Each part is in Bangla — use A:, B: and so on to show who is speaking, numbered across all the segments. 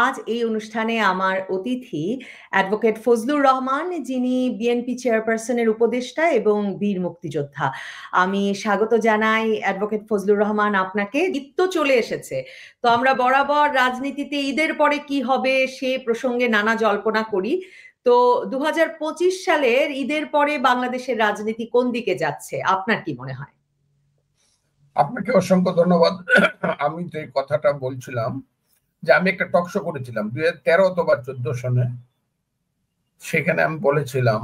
A: আজ এই অনুষ্ঠানে আমার অতিথি অ্যাডভোকেট ফজলুর রহমান, যিনি বিএনপি চেয়ারপারসনের উপদেষ্টা এবং বীর মুক্তিযোদ্ধা। আমি স্বাগত জানাই অ্যাডভোকেট ফজলুর রহমান আপনাকে। ঈদ তো চলে এসেছে, তো আমরা বরাবর রাজনীতিতে ঈদের পরে কি হবে সে প্রসঙ্গে নানা জল্পনা করি। তো 2025 সালের ঈদের পরে বাংলাদেশের রাজনীতি কোন দিকে যাচ্ছে আপনার কি মনে হয়?
B: আপনাকে অসংখ্য ধন্যবাদ। আমি যে কথাটা বলছিলাম যে আমি একটা টক শো করেছিলাম 2013 অথবা 14 সনে। সেখানে আমি বলেছিলাম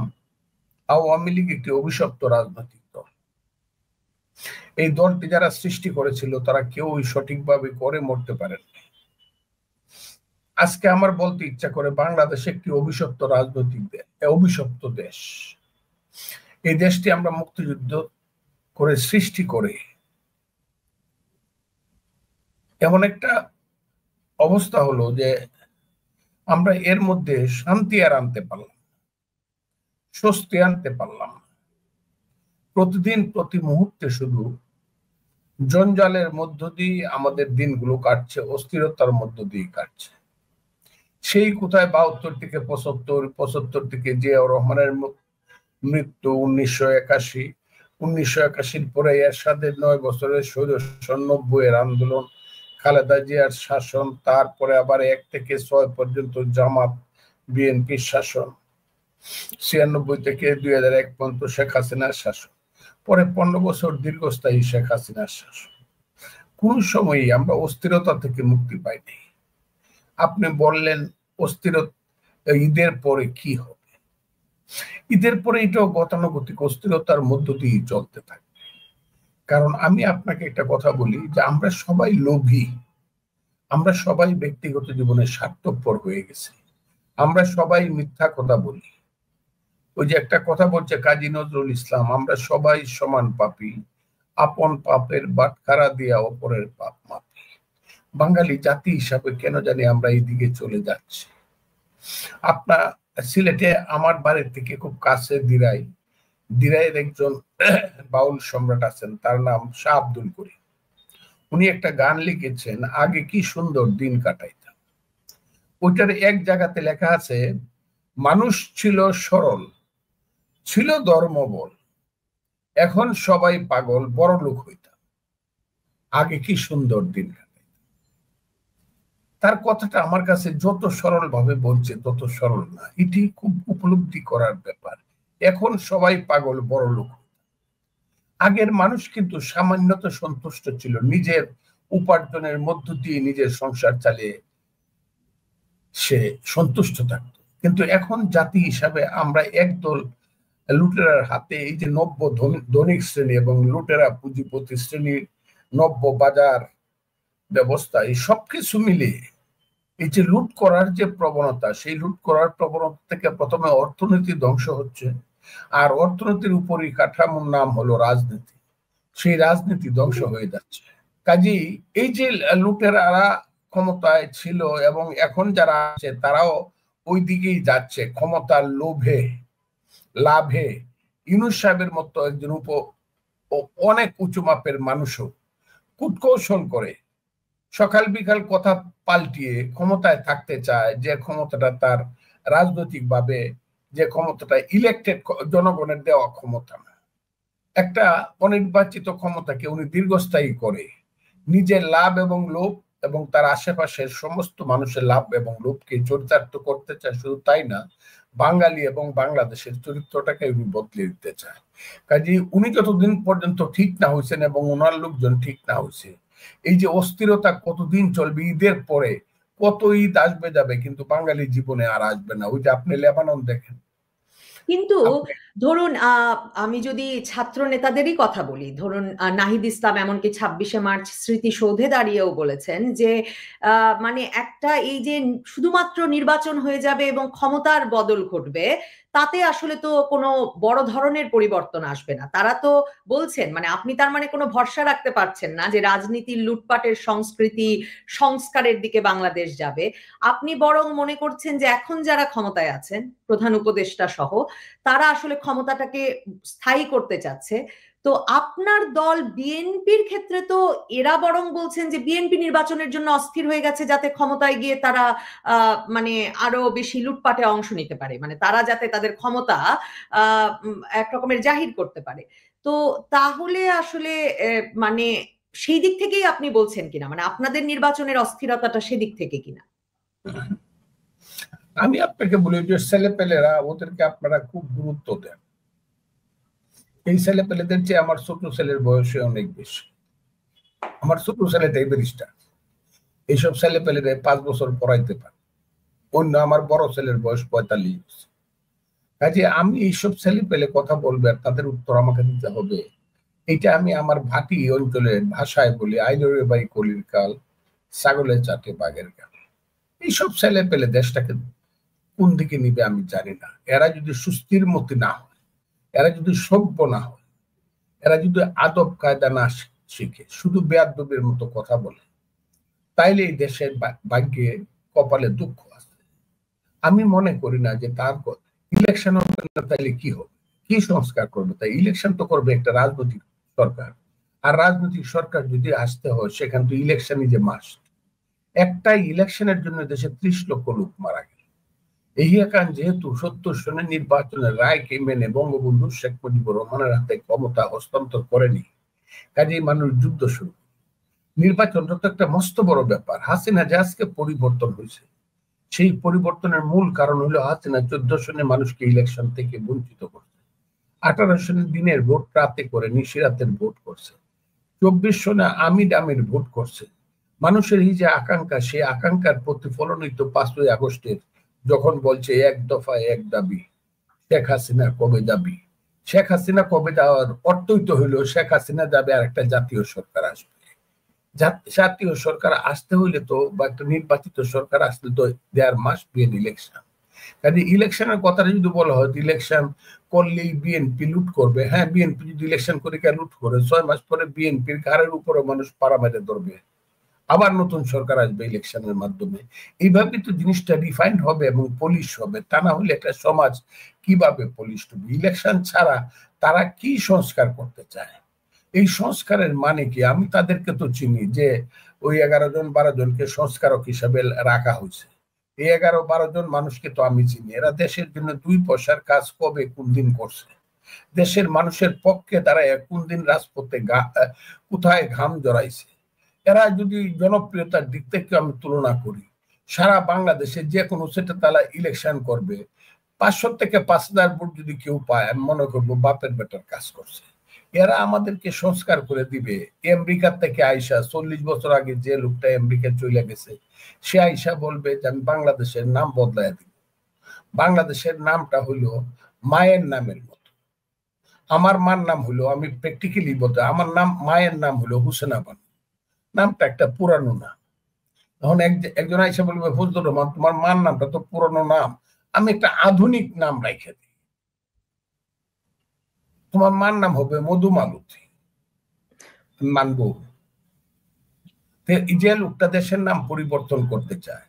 B: আওয়ামী লীগ একটি অভিশপ্ত রাজনৈতিক দল। এই দলটি যারা সৃষ্টি করেছিল তারা কেউই সঠিকভাবে করে মরতে পারেননি। আজকে আমার বলতে ইচ্ছা করে বাংলাদেশ একটি অভিশপ্ত রাজনৈতিক অভিশপ্ত দেশ। এই দেশটি আমরা মুক্তিযুদ্ধ করে সৃষ্টি করে এমন একটা অবস্থা হলো যে আমরা এর মধ্যে শান্তি আর আনতে পারলাম, স্বস্তি আনতে পারলাম। প্রতিদিন প্রতি মুহূর্তে শুধু জঞ্জালের মধ্য দিয়ে আমাদের দিনগুলো কাটছে, অস্থিরতার মধ্য দিয়ে কাটছে। সেই কোথায় 72 থেকে 75 থেকে জিয়াউর রহমানের মৃত্যু, 1981 পরে এরশাদের 9 বছরের স্বৈরশাসন, 90 আন্দোলন, খালেদা জিয়ার শাসন, তারপরে আবার 1 থেকে 6 পর্যন্ত জামাত বিএনপির শাসন, 96 থেকে 2001 পর্যন্ত শেখ হাসিনার শাসন, পরে 15 বছর দীর্ঘস্থায়ী শেখ হাসিনার শাসন। কোন সময়ই আমরা অস্থিরতা থেকে মুক্তি পাইনি। আপনি বললেন অস্থিরতা ঈদের পরে কি হবে? ঈদের পরে এটাও গতানুগতিক অস্থিরতার মধ্য দিয়ে চলতে থাকে। কারণ আমি আপনাকে একটা কথা বলি যে আমরা সবাই লোভী, আমরা সবাই ব্যক্তিগত জীবনে স্বার্থপর হয়ে গেছি, আমরা সবাই মিথ্যা কথা বলি। ওই যে একটা কথা বলছে কাজী নজরুল ইসলাম, আমরা সবাই সমান পাপী, আপন পাপের বাটখারা দিয়া অপরের পাপ মাপি। বাঙালি জাতি হিসাবে কেন জানি আমরা এই দিকে চলে যাচ্ছি। আপনার সিলেটে আমার বাড়ির থেকে খুব কাছে দিরাইয়ের একজন বাউল সম্রাট আছেন, তার নাম শাহ আব্দুল করিম। উনি একটা গান লিখেছেন, আগে কি সুন্দর দিন কাটাইতাম। ওইটার এক জায়গাতে লেখা আছে, মানুষ ছিল সরল, ছিল ধর্মবল, এখন সবাই পাগল, বড় লোক হইতাম, আগে কি সুন্দর দিন কাটাইতাম। তার কথাটা আমার কাছে যত সরল ভাবে বলছে তত সরল না, এটি খুব উপলব্ধি করার ব্যাপার। এখন সবাই পাগল, বড় লোক। আগের মানুষ কিন্তু সামান্যত সন্তুষ্ট ছিল, নিজের উপার্জনের মধ্য দিয়ে নিজের সংসার চালিয়ে সে সন্তুষ্ট থাকত। কিন্তু এখন জাতি হিসাবে আমরা একদল লুটেরার হাতে, এই যে নব্য ধনিক শ্রেণী এবং লুটেরা পুঁজিপতি শ্রেণীর নব্য বাজার ব্যবস্থা, এই সবকিছু মিলিয়ে এই যে লুট করার যে প্রবণতা, সেই লুট করার প্রবণতা থেকে প্রথমে অর্থনীতি ধ্বংস হচ্ছে, আর অর্থনীতির উপরই কাঠামোর নাম হলো রাজনীতি, সেই রাজনীতি ধ্বংস হয়ে যাচ্ছে। কাজেই এই যে লুটেরারা ক্ষমতায় ছিল এবং এখন যারা আছে তারাও ওই দিকেই যাচ্ছে, ক্ষমতার লোভে লাভে। ইউনূস সাহেবের মতো একজন অনেক উঁচু মাপের মানুষও কূটকৌশল করে সকাল বিকাল কথা পাল্টিয়ে ক্ষমতায় থাকতে চায়, যে ক্ষমতাটা তার রাজনৈতিক ভাবে, যে ক্ষমতাটা ইলেক্টেড জনগণের দেওয়া ক্ষমতা না, একটা অনির্বাচিত ক্ষমতাকে উনি দীর্ঘস্থায়ী করে নিজের লাভ এবং লোভ এবং তার আশেপাশের সমস্ত মানুষের লাভ এবং লোভকে চরিতার্থ করতে চায়। শুধু তাই না, বাঙালি এবং বাংলাদেশের চরিত্রটাকে উনি বদলে দিতে চায়। কাজে উনি যতদিন পর্যন্ত ঠিক না হয়েছেন এবং ওনার লোকজন ঠিক না হয়েছে, এই যে অস্থিরতা কতদিন চলবে, ঈদের পরে কত ঈদ আসবে যাবে, কিন্তু বাঙালি জীবনে আর আসবে না। ওই যে আপনি লেবানন দেখেন।
A: কিন্তু ধরুন আমি যদি ছাত্র নেতাদেরই কথা বলি, ধরুন নাহিদ ইসলাম এমনকি 26শে মার্চ স্মৃতিসৌধে দাঁড়িয়েও বলেছেন যে মানে একটা এই যে শুধুমাত্র নির্বাচন হয়ে যাবে এবং ক্ষমতার বদল ঘটবে, তাতে আসলে তো কোনো বড় ধরনের পরিবর্তন আসবে না। তারা তো বলছেন, মানে আপনি তার মানে কোনো ভরসা রাখতে পারছেন না যে রাজনীতির লুটপাটের সংস্কৃতি সংস্কারের দিকে বাংলাদেশ যাবে। আপনি বরং মনে করছেন যে এখন যারা ক্ষমতায় আছেন, প্রধান উপদেষ্টা সহ, তারা আসলে ক্ষমতাটাকে স্থায়ী করতে চাচ্ছে। তো তো আপনার দল বিএনপির ক্ষেত্রে তো এরা বরং বলছেন যে বিএনপি নির্বাচনের জন্য অস্থির হয়ে গেছে যাতে ক্ষমতায় গিয়ে তারা মানে আরো বেশি লুটপাটে অংশ নিতে পারে, মানে তারা যাতে তাদের ক্ষমতা এক রকমের জাহির করতে পারে। তো তাহলে আসলে মানে সেই দিক থেকেই আপনি বলছেন কিনা, মানে আপনাদের নির্বাচনের অস্থিরতাটা সেদিক থেকে কিনা?
B: আমি আপনাকে বলি যে ছেলেপেলেরা ওদেরকে আপনারা খুব গুরুত্ব দেন। এই ছেলেপেলেদের চেয়ে আমার ছোট ছেলের বয়সে অনেক বেশি। আমার ছোট ছেলেটাই ব্যারিস্টার। এইসব ছেলেপেলেরা 5 বছর পড়াইতে পারে, অন্য আমার বড় ছেলের বয়স 45। কাজে আমি এইসব ছেলেপেলে কথা বলবে আর তাদের উত্তর আমাকে দিতে হবে, এটা আমি আমার ভাটি অঞ্চলের ভাষায় বলি আইনরে বাই কলির কাল, ছাগলে চাটে বাঘের গাল। এইসব ছেলেপেলে দেশটাকে কোন দিকে নিবে আমি জানি না। এরা যদি সুস্থির মতি না হয়, এরা যদি সভ্য না হয়, এরা যদি আদব কায়দা না শিখে শুধু বেয়াদবের মতো কথা বলে, তাইলে এই দেশের ভাগ্যে কপালে দুঃখ আছে। আমি মনে করি না যে তার ইলেকশন হবে না, তাইলে কি হবে, কি সংস্কার করবে? তাই ইলেকশন তো করবে একটা রাজনৈতিক সরকার, আর রাজনৈতিক সরকার যদি আসতে হয় সেখান তো ইলেকশনই যে মাস্ট। একটাই ইলেকশনের জন্য দেশে 30 লক্ষ লোক মারা গেল। এই একান যেহেতু 70 সনের নির্বাচনের রায়কে মেনে বঙ্গবন্ধু শেখ মুজিবুর রহমানের হাতে ক্ষমতা হস্তান্তর করেনি, কাজেই মানুষ যুদ্ধ শুরু। নির্বাচনটা তো একটা মস্ত বড় ব্যাপার। হাসিনা যে আজকে পরিবর্তন হয়েছে, সেই পরিবর্তনের মূল কারণ হলো হাসিনা 14 সনে মানুষকে ইলেকশন থেকে বঞ্চিত করছে। 18 সনের দিনের ভোট রাতে করে নিশিরাতের ভোট করছে। 24 সনে আমির আমির ভোট করছে। মানুষের এই যে আকাঙ্ক্ষা, সেই আকাঙ্ক্ষার প্রতিফলনই তো 5ই আগস্টের যখন বলছে এক দফায় এক দাবি, শেখ হাসিনা কবে যাবি। শেখ হাসিনা কবে যাওয়ার অর্থই তো হইলো শেখ হাসিনা যাবে আর একটা জাতীয় সরকার আসবে। জাতীয় সরকার আসতে হইলে তো, বা একটা নির্বাচিত সরকার আসলে তো there must be an election. কাজে ইলেকশনের কথাটা যদি বলা হয় ইলেকশন করলেই বিএনপি লুট করবে, হ্যাঁ বিএনপি যদি ইলেকশন করে কে লুট করে 6 মাস পরে বিএনপির ঘাড়ের উপরে মানুষ পাড়া মেরে ধরবে, আবার নতুন সরকার আসবে ইলেকশনের মাধ্যমে। এইভাবে তো জিনিসটা রিফাইন্ড হবে এবং পলিশ হবে। তা না হলে একটা সমাজ কিভাবে পলিশ হবে? ইলেকশন ছাড়া তারা কি সংস্কার করতে চায়? এই সংস্কারের মানে কি? আমি তাদেরকে তো চিনি যে ওই 11 জন 12 জনকে সংস্কারক হিসাবে রাখা হয়েছে। এই 11-12 জন মানুষকে তো আমি চিনি। এরা দেশের জন্য 2 পয়সার কাজ কবে কোন দিন করছে? দেশের মানুষের পক্ষে তারা কোন দিন রাজপথে কোথায় ঘাম জড়াইছে? এরা যদি জনপ্রিয়তার দিক থেকে আমি তুলনা করি, সারা বাংলাদেশে যে কোনো সেটা তারা ইলেকশন করবে, 500 থেকে 5000 ভোট যদি কেউ পায়, আমি মনে করবো বাপের বেটার কাজ করছে। এরা আমাদেরকে সংস্কার করে দিবে। আমেরিকার থেকে আইসা 40 বছর আগে যে লোকটা আমেরিকা চলে গেছে, সে আইসা বলবে যে আমি বাংলাদেশের নাম বদলায় দিব। বাংলাদেশের নামটা হইলো মায়ের নামের মতো। আমার মার নাম হলো, আমি প্র্যাকটিক্যালি বলতে, আমার নাম মায়ের নাম হলো হুসেনা বানু। নামটা একটা পুরানো নাম। তখন একজন আইসা বলবে ফজলুর রহমান তোমার মার নামটা তো পুরানো নাম, আমি একটা আধুনিক নাম রাইখে দিই, তোমার মার নাম হবে মধুমালতী। মানবো? যে লোকটা দেশের নাম পরিবর্তন করতে চায়,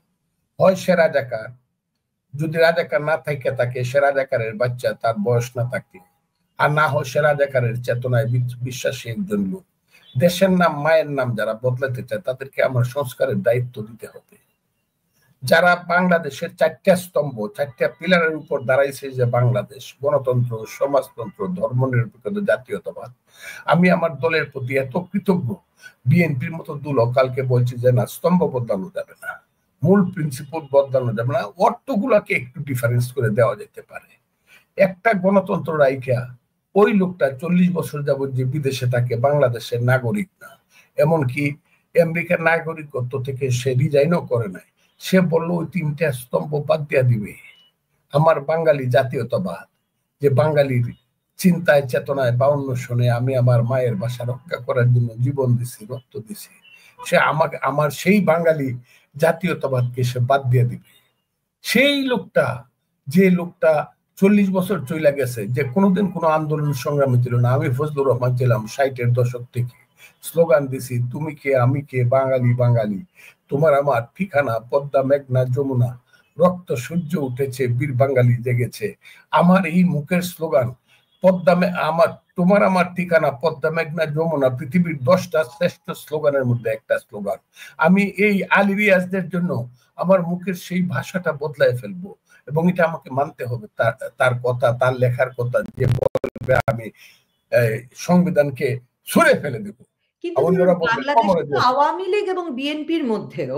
B: হয় সে রাজাকার, যদি রাজাকার না থাকে তাকে সে রাজাকারের বাচ্চা, তার বয়স না থাকে, আর না হয় সে রাজাকারের চেতনায় বিশ্বাসী একজন লোক। দেশের নাম মায়ের নাম যারা বদলাতে চায় তাদেরকে আমার সংস্কারের দায়িত্ব দিতে হবে। যারা বাংলাদেশের 4টা স্তম্ভ, 4টা পিলারের উপর দাঁড়াইছে, যে বাংলাদেশ গণতন্ত্র, সমাজতন্ত্র, ধর্মনিরপেক্ষতা, জাতীয়তাবাদ, আমি আমার দলের প্রতি এত কৃতজ্ঞ। বিএনপির মতো দল কালকে বলছে যে না, স্তম্ভ বদলানো যাবে না, মূল প্রিন্সিপাল বদলানো যাবে না, অর্থগুলাকে একটু ডিফারেন্স করে দেওয়া যেতে পারে। একটা গণতন্ত্র রাইখা ওই লোকটা 40 বছর যাবত যে বিদেশে থাকে, বাংলাদেশের নাগরিক না, এমনকি আমেরিকার নাগরিকত্ব থেকে সে রিজাইনও করে নাই, সে বললো ওই 3টা স্তম্ভ বাদ দিয়া দিবে। আমার বাঙালি জাতীয়তাবাদ, যে বাঙালির চিন্তায় চেতনায় 52 সনে আমি আমার মায়ের ভাষা রক্ষা করার জন্য জীবন দিছি, রক্ত দিছি, সে আমাকে আমার সেই বাঙালি জাতীয়তাবাদকে সে বাদ দিয়ে দিবে। সেই লোকটা, যে লোকটা 40 বছর চলে গেছে, যে কোনোদিন কোনো আন্দোলন সংগ্রামে ছিল না। আমি ফজলুর রহমান ছিলাম 60-এর দশক থেকে, স্লোগান দিছি তুমি কে আমি কে, বাঙালি বাঙালি, তোমার আমার ঠিকানা পদ্মা মেঘনা যমুনা, রক্ত সূর্য উঠেছে বীর বাঙালি জেগেছে। আমার এই মুখের স্লোগান পদ্মা, আমার তোমার আমার ঠিকানা পদ্মা মেঘনা যমুনা পৃথিবীর 10টা শ্রেষ্ঠ স্লোগানের মধ্যে একটা স্লোগান। আমি এই আলী রিয়াজদের জন্য আমার মুখের সেই ভাষাটা বদলায় ফেলবো, এবং এটা আমাকে মানতে হবে। তার কথা, তার লেখার কথা যে বলবে আমি সংবিধানকে ছুঁড়ে ফেলে দেব।
A: কিন্তু বাংলাদেশে তো আওয়ামী লীগ এবং বিএনপির মধ্যেও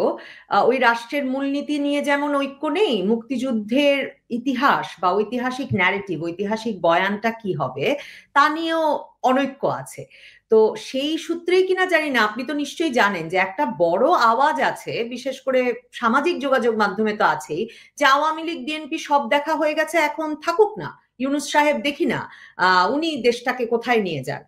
A: ওই রাষ্ট্রের মূলনীতি নিয়ে যেমন ঐক্য নেই, মুক্তিযুদ্ধের ইতিহাস বা ঐতিহাসিক ন্যারেটিভ, ঐতিহাসিক বয়ানটা কি হবে তা নিয়েও অনৈক্য আছে। তো সেই সূত্রেই কিনা জানি না, আপনি তো নিশ্চয়ই জানেন যে একটা বড় আওয়াজ আছে, বিশেষ করে সামাজিক যোগাযোগ মাধ্যমে তো আছেই, যে আওয়ামী লীগ বিএনপি সব দেখা হয়ে গেছে, এখন থাকুক না, ইউনূস সাহেব দেখি না উনি দেশটাকে কোথায় নিয়ে যান।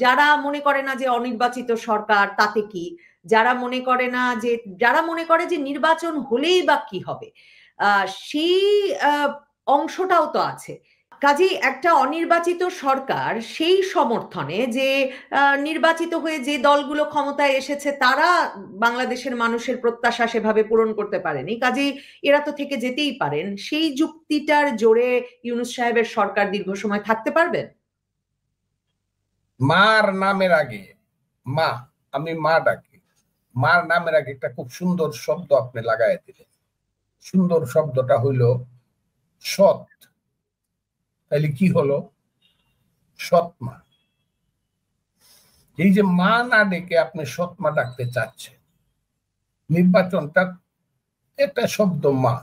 A: যারা মনে করে না যে অনির্বাচিত সরকার তাতে কি, যারা মনে করে না যে, যারা মনে করে যে নির্বাচন হলেই বা কি হবে, সেই অংশটাও তো আছে। কাজেই একটা অনির্বাচিত সরকার সেই সমর্থনে যে নির্বাচিত হয়ে যে দলগুলো ক্ষমতায় এসেছে তারা বাংলাদেশের মানুষের প্রত্যাশা সেভাবে পূরণ করতে পারেনি, কাজেই এরা তো থেকে যেতেই পারেন, সেই যুক্তিটার জোরে ইউনূস সাহেবের সরকার দীর্ঘ সময় থাকতে পারবেন?
B: মার নামের আগে, মা, আমি মা ডাকি, মার নামের আগে একটা খুব সুন্দর শব্দ আপনি লাগাই দিলেন। সুন্দর শব্দটা হইল সৎ। তাহলে কি হলো? সৎ মা। এই যে মা না ডেকে আপনি সৎ মা ডাকতে চাচ্ছেন, নির্বাচনটা একটা শব্দ মা,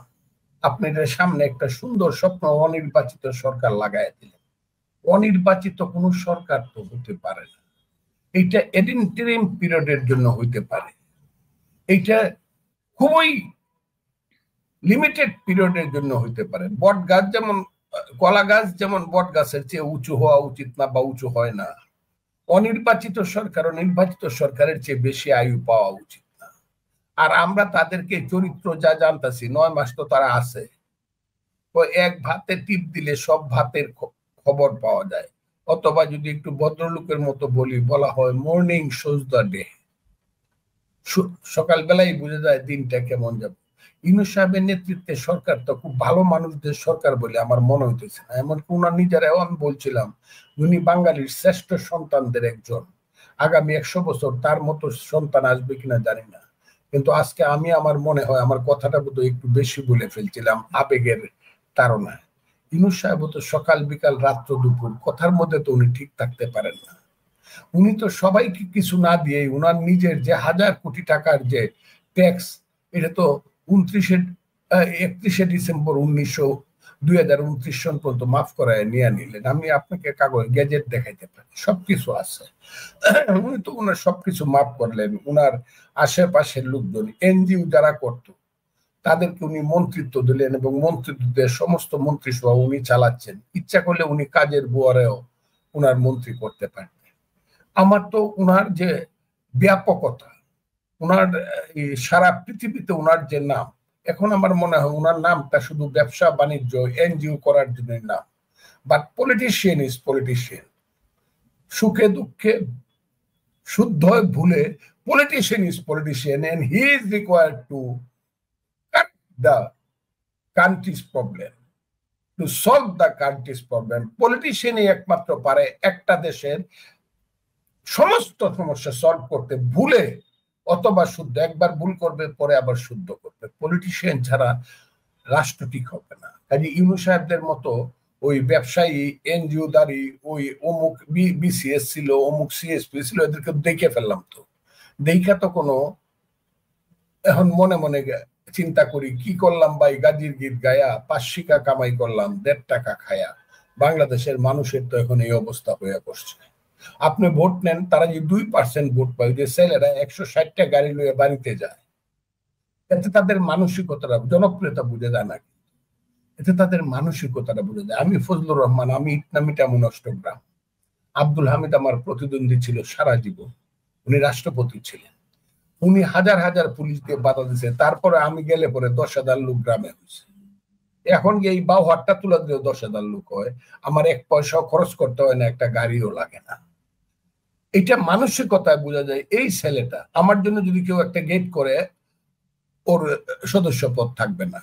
B: আপনি সামনে একটা সুন্দর স্বপ্ন অনির্বাচিত সরকার লাগাই দিলেন। অনির্বাচিত কোন সরকার তো হতে পারে না, এটা ইন্টারিম পিরিয়ডের জন্য হইতে পারে, এটা খুবই লিমিটেড পিরিয়ডের জন্য হইতে পারে। বট গাছ যেমন, কলা গাছ যেমন বট গাছের চেয়ে উঁচু হওয়া উচিত না বা উঁচু হয় না, অনির্বাচিত সরকার ও নির্বাচিত সরকারের চেয়ে বেশি আয়ু পাওয়া উচিত না। আর আমরা তাদেরকে চরিত্র যা জানতেছি, 9 মাস তো তারা আছে, তো এক ভাতে টিপ দিলে সব ভাতের খবর পাওয়া যায়। অথবা যদি একটু ভদ্রলোকের মতো বলা হয় মর্নিং শোজ দ্য ডে, সকালবেলায় বুঝে যায় দিনটা কেমন যাবে। ইউনূস সাহেবের নেতৃত্বে সরকার তো খুব ভালো মানুষদের সরকার বলে আমার মনে হইতেছে না। এমনকি উনার নিজেরাও, আমি বলছিলাম, উনি বাঙালির শ্রেষ্ঠ সন্তানদের একজন, আগামী 100 বছর তার মতো সন্তান আসবে কিনা জানি না। কিন্তু আজকে আমি, আমার মনে হয় আমার কথাটা বোধহয় একটু বেশি বলে ফেলছিলাম আবেগের তাড়নায়। ইউনূস সাহেব তো সকাল বিকাল রাত্র দুপুর কথার মধ্যে তো উনি ঠিক থাকতে পারেন না। উনি তো সবাইকে কিছু না দিয়ে উনার নিজের যে 1000 কোটি টাকার যে ট্যাক্স, এটা তো 31শে ডিসেম্বর 2029 সন পর্যন্ত মাফ করায় নিয়ে নিলেন। আমি আপনাকে কাগজ গ্যাজেট দেখাইতে পারি, সবকিছু আছে। উনি তো উনার সবকিছু মাফ করলেন। উনার আশেপাশের লোকজন, এনজিও যারা করত তাদেরকে উনি মন্ত্রিত্ব দিলেন, এবং মন্ত্রিত্বের সমস্ত মন্ত্রিসভা উনি চালাচ্ছেন। ইচ্ছা করলে উনি কাজের বুয়ারেও উনার মন্ত্রী করতে পারেন। আমার তো উনার যে ব্যাপকতা, উনার সারা পৃথিবীতে উনার যে নাম, এখন আমার মনে হয় উনার নামটা শুধু ব্যবসা বাণিজ্য এনজিও করার জন্য নাম, বাট পলিটিশিয়ান ইজ পলিটিশিয়ান। সুখে দুঃখে শুদ্ধ ভুলে politician is politician, and he is required to cut the country's problem, to solve the country's problem. পলিটিশিয়ানই একমাত্র পারে একটা দেশের সমস্ত সমস্যা সলভ করতে, ভুলে অথবা শুদ্ধ, একবার ভুল করবে পরে আবার শুদ্ধ করবে। পলিটিশিয়ান ছাড়া রাষ্ট্র ঠিক হবে না। কাজে ইউনূস সাহেবদের মতো ওই ব্যবসায়ী, এনজিও দারি, ওই অমুক বিসিএস ছিল, অমুক সিএসপি ছিল, এদেরকে দেখে ফেললাম। তো দেখা তো কোনো, এখন মনে মনে চিন্তা করি কি করলাম ভাই, গাজীর গীত গায়া 5 কামাই করলাম 1.5 টাকা খায়া। বাংলাদেশের মানুষের তো এখন এই অবস্থা হয়ে পড়ছে। আপনি ভোট নেন, তারা যে 2% ভোট পায়, যে ছেলেরা 160টা গাড়ি লয়ে বাড়িতে যায়, এতে তাদের মানসিকতাটা, জনপ্রিয়তা বুঝে যায় না, এতে তাদের মানসিকতাটা বুঝে যায়। আমি ফজলুর রহমান, আমি ইটনামিটামুন অষ্টগ্রাম। আব্দুল হামিদ আমার প্রতিদ্বন্দ্বী ছিল সারা জীবন, উনি রাষ্ট্রপতি ছিলেন। উনি হাজার হাজার পুলিশ দিয়ে বাধা দিচ্ছে, তারপরে আমি গেলে পরে 10,000 লোক গ্রামে হয়েছে। এখন এই বাউহাটটা তুলে দিলেও 10,000 লোক হয়, আমার 1 পয়সাও খরচ করতে হয় না, একটা গাড়িও লাগে না। এটা মানসিকতায় বোঝা যায়। এই ছেলেটা আমার জন্য যদি কেউ একটা গেট করে, ওর সদস্য পদ থাকবে না।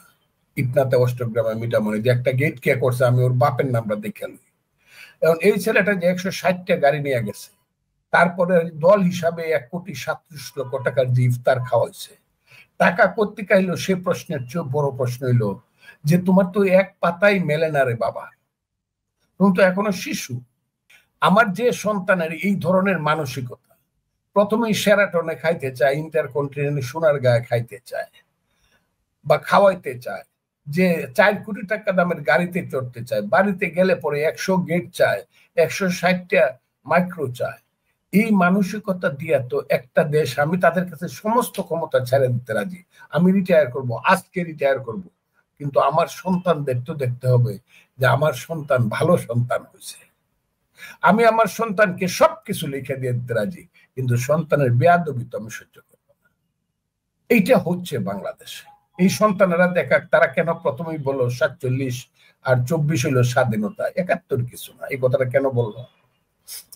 B: ইটনাতে অষ্টগ্রামে মিটামণি যে একটা গেট কে করছে, আমি ওর বাপের নামটা দেখে লই। এবং এই ছেলেটা যে 160টা গাড়ি নিয়ে গেছে, তারপরে দল হিসাবে 1,37,00,000 টাকার যে ইফতার খাওয়াইছে, টাকা কোত্থেকে খাইলো সে প্রশ্নের চেয়ে বড় প্রশ্ন হইলো যে তোমার তো এক পাতাই মেলে না রে বাবা, তুমি তো এখনো শিশু। আমার যে সন্তানের এই ধরনের মানসিকতা, প্রথমেই শেরাটনে খাইতে চায়, ইন্টারকন্টিনেন্টাল সোনারগাঁয়ে খাইতে চায় বা খাওয়াইতে চায়, যে 4 কোটি টাকা দামের গাড়িতে চড়তে চায়, বাড়িতে গেলে পরে 100 গেট চায়, 160টা মাইক্রো চায়, এই মানসিকতা দিয়া তো একটা দেশ, আমি তাদের কাছে সমস্ত ক্ষমতা ছেড়ে দিতে রাজি, আমি রিটায়ার করব, আজকে রিটায়ার করব, কিন্তু আমার সন্তানদের তো দেখতে হবে যে আমার সন্তান ভালো সন্তান হয়েছে। আমি আমার সন্তানকে সবকিছু লিখে দিয়ে দিতে রাজি, কিন্তু সন্তানের বেয়াদবি তো আমি সহ্য করব না। এইটা হচ্ছে বাংলাদেশে। এই সন্তানেরা দেখা, তারা কেন প্রথমেই বললো 47 আর 24 হইলো স্বাধীনতা, 71 কিছু না, এই কথাটা কেন বললো?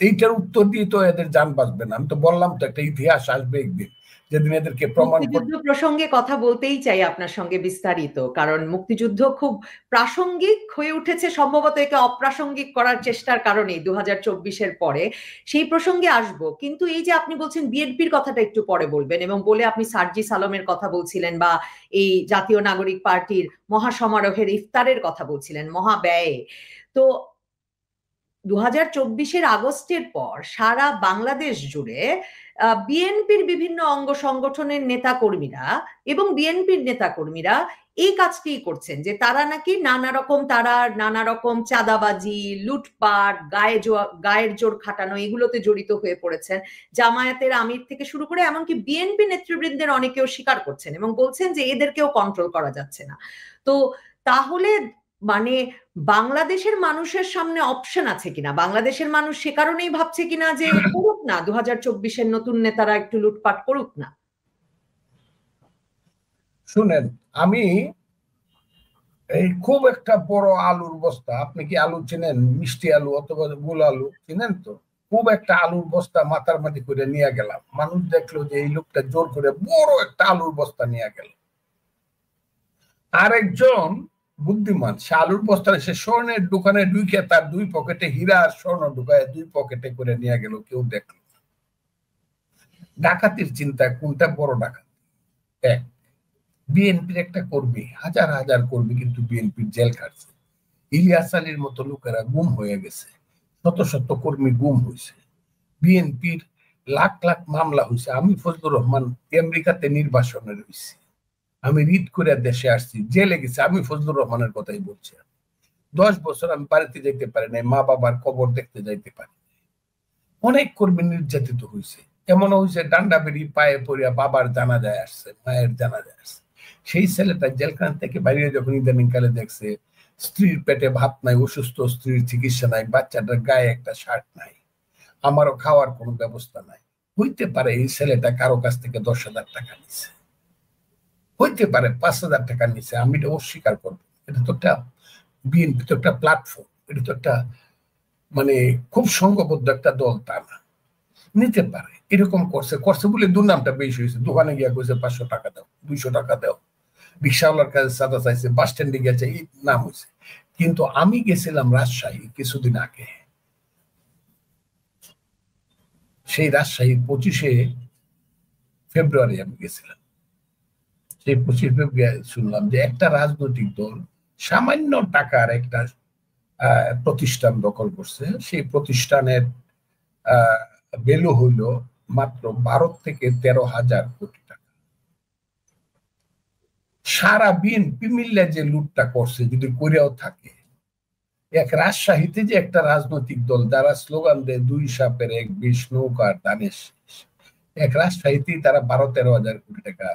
B: এইটার উত্তর দিয়ে তো এদের জান বাঁচবে না। আমি তো বললাম তো একটা ইতিহাস আসবে একদিন যেদিন এদেরকে প্রমাণ
A: মুক্তিযুদ্ধ প্রসঙ্গে কথা বলতেই চাই আপনার সঙ্গে বিস্তারিত, কারণ মুক্তিযুদ্ধ খুব প্রাসঙ্গিক হয়ে উঠেছে, সম্ভবত একে অপ্রাসঙ্গিক করার চেষ্টার কারণেই 2024-এর পরে। সেই প্রসঙ্গে আসব, কিন্তু এই যে আপনি বলছেন বিএনপির কথাটা একটু পরে বলবেন, এবং বলে আপনি সার্জিস আলমের কথা বলছিলেন বা এই জাতীয় নাগরিক পার্টির মহাসমারোহের ইফতারের কথা বলছিলেন, মহাব্যয়ে। তো 2024-এর আগস্টের পর সারা বাংলাদেশ জুড়ে বিএনপির বিভিন্ন অঙ্গ সংগঠনের নেতাকর্মীরা এবং বিএনপির নেতাকর্মীরা এই কাজটি করছেন, যে তারা নাকি নানা রকম চাঁদাবাজি, লুটপাট, গায়ের জোর খাটানো, এগুলোতে জড়িত হয়ে পড়েছেন। জামায়াতের আমির থেকে শুরু করে এমনকি বিএনপি নেতৃবৃন্দের অনেকেও স্বীকার করছেন এবং বলছেন যে এদেরকেও কন্ট্রোল করা যাচ্ছে না। তো তাহলে মানে বাংলাদেশের মানুষের সামনে অপশন আছে কিনা? বাংলাদেশের মানুষ সে কারণেই ভাবছে কিনা যে করুক না, 2024-এর নতুন নেতারা একটু লুটপাট করুক না?
B: শুনেন, আমি এই খুব একটা বড় আলুর বস্তা, আপনি কি আলু চেনেন? মিষ্টি আলু অথবা গোল আলু চিনেন তো? খুব একটা আলুর বস্তা মাথার মাটি করে নিয়ে গেলাম। মানুষ দেখলো যে এই লোকটা জোর করে বড় একটা আলুর বস্তা নিয়ে গেল। আরেকজন বুদ্ধিমান, সে আলুর বস্তা, সে স্বর্ণের দোকানে ঢুকে তার 2 পকেটে হীরা আর স্বর্ণ ঢুকায় 2 পকেটে করে নিয়ে গেল। কেউ দেখলো? ডাকাতির চিন্তা কোনটা বড় ডাকাতি? এক, বিএনপির একটা কর্মী, হাজার হাজার কর্মী কিন্তু বিএনপির জেল খাটছে। ইলিয়াস আলীর মতো লোকেরা গুম হয়ে গেছে, শত শত কর্মী গুম হয়েছে, বিএনপির লাখ লাখ মামলা হয়েছে। আমি ফজলুর রহমান আমেরিকাতে নির্বাসনে রয়েছি, আমি রিট করে দেশে আসছি, জেলে গেছি, আমি ফজলুর রহমানের কথাই বলছি। 10 বছর আমি বাড়িতে যাইতে পারি নাই, মা বাবার কবর দেখতে যাইতে পারি। অনেক কর্মী নির্যাতিত হয়েছে, এমনও হয়েছে ডান্ডা বেরিয়ে পায়ে পড়িয়া বাবার জানাজায় আসছে, মায়ের জানাজায় আসছে। সেই ছেলেটা জেলখানা থেকে বাইরে যখন ইদানিং কালে দেখছে স্ত্রীর পেটে ভাত নাই, অসুস্থ স্ত্রীর চিকিৎসা নাই, বাচ্চাটার গায়ে একটা শার্ট নাই, আমারও খাওয়ার কোনো ব্যবস্থা নাই, হইতে পারে এই ছেলেটা কারো কাছ থেকে 10,000 টাকা নিছে, হইতে পারে 5,000 টাকা নিছে, আমি এটা অস্বীকার করবো। এটা তো একটা বিএনপি, তো একটা প্ল্যাটফর্ম, এটা তো একটা মানে খুব সংঘবদ্ধ একটা দল, তা না, নিতে পারে। এরকম করছে বলে দুর্নামটা বেশি হয়েছে। দোকানে গিয়া কইছে 500 টাকা দাও, 200 টাকা দাও, রিক্সাওয়ালার কাছে চাঁদা চাইছে, বাস স্ট্যান্ডে গেছে, এই নাম হয়েছে। কিন্তু আমি গেছিলাম রাজশাহী কিছুদিন আগে, সেই রাজশাহী 25শে ফেব্রুয়ারি আমি গেছিলাম। সেই 25 ফেব্রুয়ারি শুনলাম যে একটা রাজনৈতিক দল সামান্য টাকার একটা প্রতিষ্ঠান দখল করছে। সেই প্রতিষ্ঠানের ভ্যালু হইল মাত্র 12 থেকে 13,000 কোটি টাকা। সারা বিএনপি মিল্লা যে লুটটা করছে, যদি করেও থাকে, এক রাজশাহীতে যে একটা রাজনৈতিক দল যারা স্লোগান দেয় 2 সাপের 1 বিষ, নৌকার দানের শেষ, এক রাজশাহীতেই তারা 12-13,000 কোটি টাকা।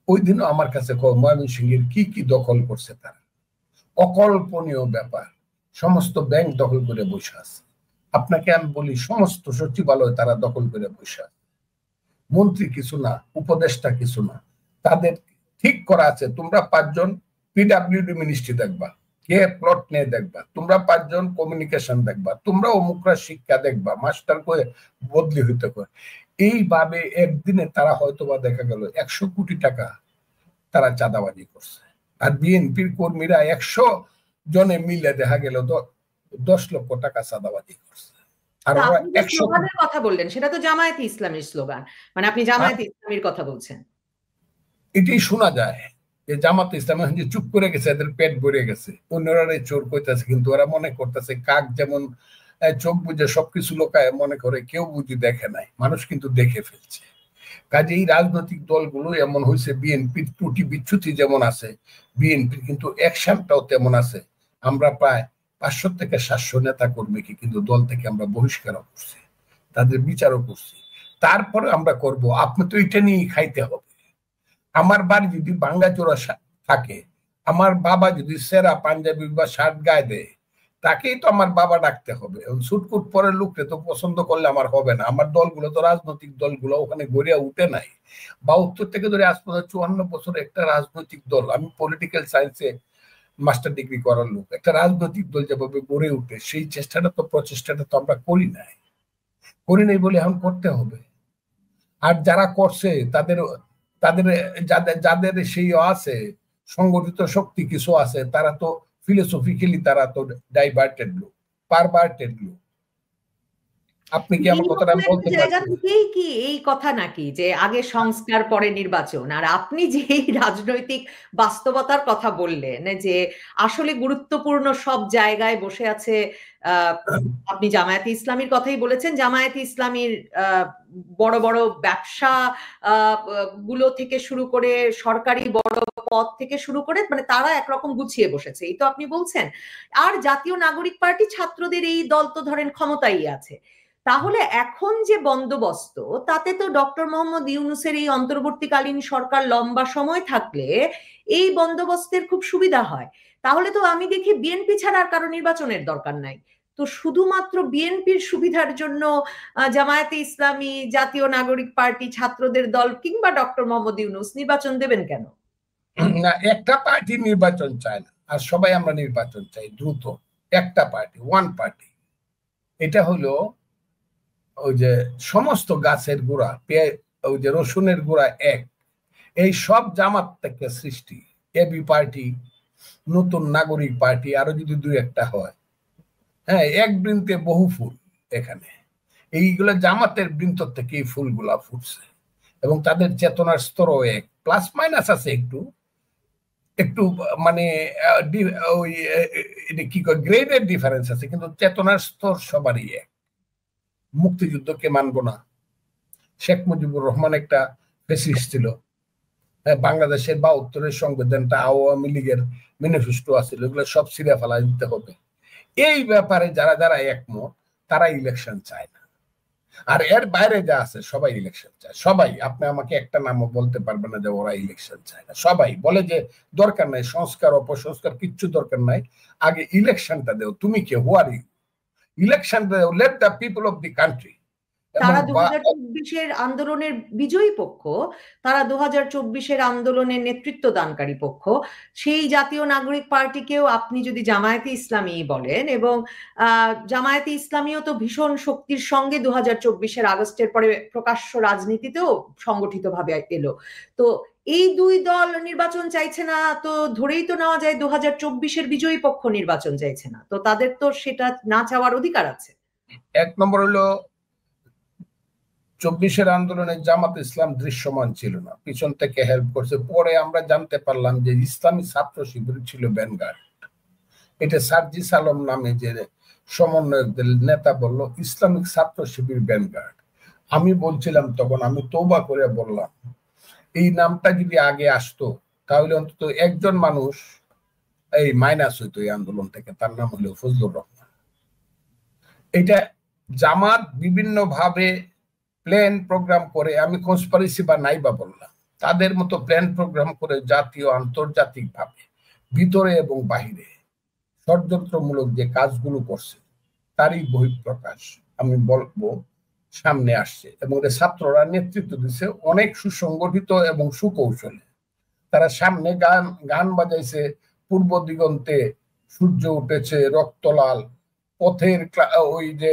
B: ওই দিনও আমার কাছে ময়মনসিংহের কি কি দখল করছে তারা, অকল্পনীয় ব্যাপার। সমস্ত ব্যাংক দখল করে বসে আছে। আপনাকে আমি বলি, সমস্ত সচিবালয় তারা দখল করে বসে আছে। মন্ত্রী কিছু না, উপদেষ্টা কিছু না, তাদের ঠিক করা আছে তোমরা 5 জন পিডব্লিউডি মিনিস্ট্রি দেখবা, কে প্লট নিয়ে দেখবা, তোমরা 5 জন কমিউনিকেশন দেখবা, তোমরা অমুকরা শিক্ষা দেখবা, মাস্টার করে বদলি হইতে করে। এইভাবে একদিনে তারা হয়তোবা দেখা গেল 100 কোটি টাকা তারা চাঁদাবাজি করছে। আর বিএনপির কর্মীরা 100 জনে মিলে দেখা গেল 10 লক্ষ টাকা চাঁদাবাজি করছে। আর ওরা
A: আপনি যে
B: 100
A: স্লোগানের কথা বললেন সেটা তো জামায়াতে ইসলামীর স্লোগান, মানে আপনি জামায়াতে ইসলামীর কথা বলছেন।
B: এটাই শোনা যায় যে জামাত ইসলাম যে চুপ করে গেছে, এদের পেট ভরে গেছে, অন্যরা চোর কইতেছে, কিন্তু ওরা মনে করতেছে কাক যেমন চোখ বুঝে সবকিছু লোকায় মনে করে, কেউ বুঝি দেখে নাই, মানুষ কিন্তু দেখে ফেলছে। কাজে এই রাজনৈতিক দলগুলো এমন হয়েছে, বিএনপির ত্রুটি বিচ্যুতি যেমন আছে, বিএনপির কিন্তু অ্যাকশনটাও তেমন আছে। আমরা প্রায় 500 থেকে 700 নেতা কর্মীকে কিন্তু দল থেকে আমরা বহিষ্কারও করছি, তাদের বিচারও করছি। তারপরে আমরা করব, আপনি তো এটা নিয়েই খাইতে হবে। আমার বাড়ি যদি ভাঙ্গাচোরা থাকে, আমার বাবা যদি সেরা পাঞ্জাবি বা শার্ট গায়ে দেয়, তাকেই তো আমার বাবা ডাকতে হবে। সুটকুট পরের লোককে তো পছন্দ করলে আমার হবে না। আমার দলগুলো তো, রাজনৈতিক দলগুলো ওখানে গড়িয়া উঠে নাই। 72 থেকে ধরে আজ পর্যন্ত 54 বছর একটা রাজনৈতিক দল, আমি পলিটিক্যাল সায়েন্সে মাস্টার ডিগ্রি করার লোক, একটা রাজনৈতিক দল যেভাবে গড়ে উঠে, সেই প্রচেষ্টাটা তো আমরা করি নাই বলে এখন করতে হবে। আর যারা করছে তাদের তাদের যাদের যাদের সেই আছে, সংগঠিত শক্তি কিছু আছে, তারা তো ফিলোসফিক্যালি তারা তো ডাইভার্টেড লোক, পারভার্টেড লোক। আপনি কি আমার কথাটা বলতে
A: জায়গা
B: পারছেন?
A: থেকেই কি এই কথা নাকি যে আগে সংস্কার পরে নির্বাচন? আর আপনি যে রাজনৈতিক বাস্তবতার কথা বললেন যে আসলে গুরুত্বপূর্ণ সব জায়গায় বসে আছে, আপনি জামায়াতে ইসলামীর কথাই বলেছেন। জামায়াতে ইসলামীর বড় বড় ব্যবসা গুলো থেকে শুরু করে সরকারি বড় পদ থেকে শুরু করে, মানে তারা একরকম গুছিয়ে বসেছে, এই তো আপনি বলছেন। আর জাতীয় নাগরিক পার্টি, ছাত্রদের এই দল তো ধরেন ক্ষমতায় আছে। তাহলে এখন যে বন্দোবস্ত, তাতে তো ডক্টর মোহাম্মদ ইউনূসের এই অন্তর্বর্তীকালীন সরকার লম্বা সময় থাকলে এই বন্দোবস্তের খুব সুবিধা হয়। তাহলে তো আমি দেখি বিএনপি ছাড়া আর কারো নির্বাচনের দরকার নাই। তো শুধুমাত্র বিএনপির সুবিধার জন্য জামায়াতে ইসলামী, জাতীয় নাগরিক পার্টি, ছাত্রদের দল কিংবা ডক্টর মোহাম্মদ ইউনূস নির্বাচন দেবেন কেন?
B: না, একটা পার্টি নির্বাচন চায় না, আর সবাই আমরা নির্বাচন চাই দ্রুত। একটা পার্টি, ওয়ান পার্টি। এটা হলো ওই যে সমস্ত গাছের গোড়া, ওই যে রসুনের গোড়া এক, এই সব জামাত থেকে সৃষ্টি। এবি পার্টি, নতুন নাগরিক পার্টি, আরো যদি দুই একটা হয়, হ্যাঁ, এক বৃন্তে বহু ফুল। এখানে এইগুলো জামাতের বৃন্ত থেকে এই ফুলগুলা ফুটছে, এবং তাদের চেতনার স্তরও এক, প্লাস মাইনাস আছে একটু একটু, মানে ওই কি কয়, গ্রেডের ডিফারেন্স আছে, কিন্তু চেতনার স্তর সবারই এক। মুক্তিযুদ্ধকে মানব না, শেখ মুজিবুর রহমান একটা ফ্যাসিস্ট ছিল, বাংলাদেশের 72-এর সংবিধানটা আওয়ামী লীগের ম্যানিফেস্টো আছে, এগুলো সব ছিঁড়ে ফেলা দিতে হবে। এই ব্যাপারে যারা যারা একমত, তারা ইলেকশন চায় না। আর এর বাইরে যা আছে সবাই ইলেকশন চায়। সবাই, আপনি আমাকে একটা নামও বলতে পারবেন না যে ওরা ইলেকশন চায় না। সবাই বলে যে দরকার নাই সংস্কার, অপসংস্কার, কিচ্ছু দরকার নাই, আগে ইলেকশনটা দেও। তুমি কে, হু আর ইউ? ইলেকশন দেও, let the people of the country.
A: তারা 2024-এর আন্দোলনের বিজয়ী পক্ষ, তারা 2024-এর আন্দোলনের নেতৃত্ব দানকারী পক্ষ। সেই জাতীয় নাগরিক পার্টিকেও আপনি যদি জামায়াতে ইসলামী বলেন, এবং জামায়াতে ইসলামীও তো ভীষণ শক্তির সঙ্গে 2024-এর আগস্টের পরে প্রকাশ্য রাজনীতিতেও সংগঠিতভাবে এলো। তো এই দুই দল নির্বাচন চাইছে না, তো ধরেই তো নেওয়া যায় 2024-এর বিজয়ী পক্ষ নির্বাচন চাইছে না। তো তাদের তো সেটা না চাওয়ার অধিকার আছে।
B: এক নম্বর হলো, 24-এর আন্দোলনে জামাত ইসলাম দৃশ্যমান ছিল না, পিছন থেকে হেল্প করছে। পরে আমরা জানতে পারলাম যে ইসলামী ছাত্র শিবির ছিল ভ্যানগার্ড। এটা সার্জিস আলম নামে যে সমন্বয়কদের নেতা বলল ইসলামিক ছাত্র শিবির ভ্যানগার্ড। আমি বলছিলাম তখন, আমি তওবা করে বললাম, এই নামটা যদি আগে আসতো তাহলে অন্তত একজন মানুষ এই মাইনাস হইতো এই আন্দোলন থেকে, তার নাম হলো ফজলুর রহমান। এটা জামাত বিভিন্ন ভাবে প্ল্যান প্রোগ্রাম করে, আমি কনস্পিরেসি বা নাই বা বললাম, তাদের মতো প্ল্যান প্রোগ্রাম করে জাতীয় আন্তর্জাতিক ভাবে ভিতরে এবং বাহিরে ষড়যন্ত্রমূলক যে কাজগুলো করছে, তারই বহিঃপ্রকাশ আমি বলবো সামনে আসছে। এবং ছাত্ররা নেতৃত্ব দিচ্ছে অনেক সুসংগঠিত এবং সুকৌশলে। তারা সামনে গান বাজাইছে, পূর্ব দিগন্তে সূর্য উঠেছে রক্তলাল, পথের ওই যে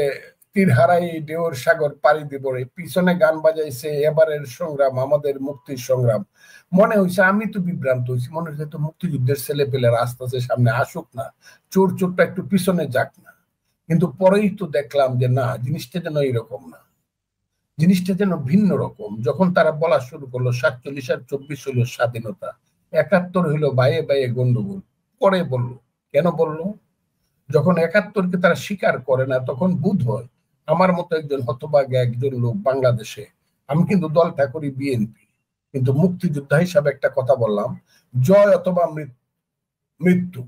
B: তীরহারাই ঢেউর সাগর পাড়ি দিব রে, পিছনে গান বাজাইছে এবারের সংগ্রাম আমাদের মুক্তির সংগ্রাম। মনে হয়েছে, আমি তো বিভ্রান্ত হয়েছি, মনে হয়েছে তো মুক্তিযুদ্ধের ছেলে পেলেরা আস্তে আস্তে সামনে আসুক না, চোর চোরটা একটু পিছনে যাক না। কিন্তু পরেই তো দেখলাম যে না, জিনিসটা যেন এরকম না, জিনিসটা যেন ভিন্ন রকম। যখন তারা বলা শুরু করলো 47 আর 24 হলো স্বাধীনতা, 71 হলো বাইয়ে বাইয়ে গন্ডগোল। পরে বললো, কেন বললো? যখন 71কে তারা স্বীকার করে না, তখন বোধ হয় আমার মতো একজন হতভাগা একজন লোক বাংলাদেশে, আমি কিন্তু দলটা করি বিএনপি, কিন্তু মুক্তিযোদ্ধা হিসাবে একটা কথা বললাম, জয় অথবা মৃত্যু,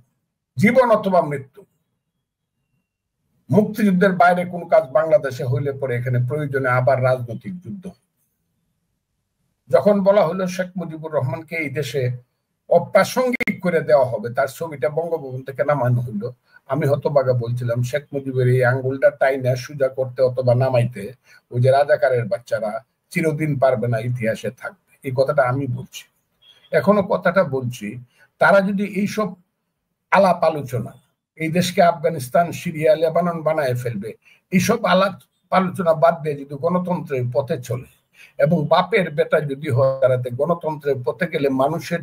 B: জীবন অথবা মৃত্যু। মুক্তিযুদ্ধের বাইরে কোন কাজ বাংলাদেশে হইলে পরে এখানে প্রয়োজনে আবার রাজনৈতিক যুদ্ধ। যখন বলা হলো শেখ মুজিবুর রহমানকে এই দেশে অপ্রাসঙ্গিক করে দেওয়া হবে, তার ছবিটা বঙ্গভবন থেকে নামানো হইলো, আমি হতবাগা বলছিলাম শেখ মুজিবের এই আঙ্গুলটা টাইনা সুজা করতে অথবা নামাইতে ওই যে রাজাকারের বাচ্চারা চিরদিন পারবে না, ইতিহাসে থাকবে। এই কথাটা আমি বলছি, এখনো কথাটা বলছি। তারা যদি এইসব আলাপ আলোচনা, এই দেশকে আফগানিস্তান, সিরিয়া, লেবানন বানায় ফেলবে, এইসব আলাপ আলোচনা বাদ দিয়ে যদি গণতন্ত্রের পথে চলে, এবং বাপের বেটা যদি হয়, তারাতে গণতন্ত্রের পথে গেলে মানুষের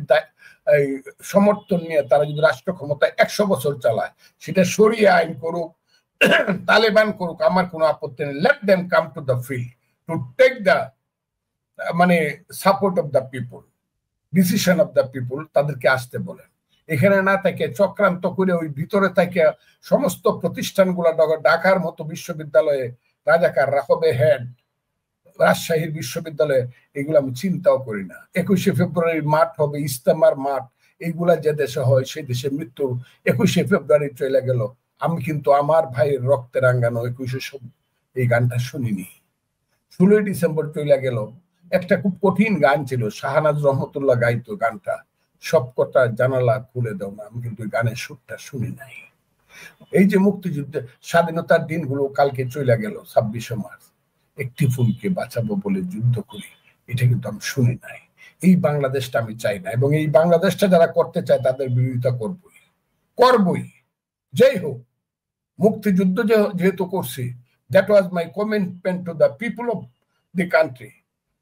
B: সমর্থন নিয়ে তারা যদি রাষ্ট্র ক্ষমতায় 100 বছর চালায়, সেটা শরিয়া আইন করুক, তালেবান করুক, আমার কোনো আপত্তি নেই। Let them come to the field to take the মানে support of the people, decision of the people, তাদেরকে আসতে বলেন। এখানে না থেকে চক্রান্ত করে ওই ভিতরে থেকে সমস্ত প্রতিষ্ঠানগুলো, ঢাকার মতো বিশ্ববিদ্যালয়ে রাজাকাররা হবে হেড, রাজশাহীর বিশ্ববিদ্যালয়ে, এগুলো আমি চিন্তাও করি না। 21শে ফেব্রুয়ারির মাঠ হবে ইস্তেমার মাঠ, এইগুলা যে দেশে হয় সেই দেশে মৃত্যু 21শে ফেব্রুয়ারি চলে গেল। আমি কিন্তু আমার ভাইয়ের রক্তে রাঙ্গানো 21শে এই গানটা শুনিনি। 16ই ডিসেম্বর চলে গেল, একটা খুব কঠিন গান ছিল, শাহনাজ রহমতুল্লাহ গাইতো গানটা, সবকটা জানালা খুলে দাও না, আমি কিন্তু ওই গানের সুরটা শুনি নাই। এই যে মুক্তিযুদ্ধের স্বাধীনতার দিনগুলো কালকে চলে গেল, 26শে মার্চ, একটি ফুলকে বাঁচাবো বলে যুদ্ধ করি, এটা কিন্তু আমি শুনি নাই। এই বাংলাদেশটা আমি চাই না, এবং এই বাংলাদেশটা যারা করতে চায় তাদের বিরোধিতা করবই। যাই হোক, মুক্তিযুদ্ধ যেহেতু করছি, that was my commitment to the people of the country.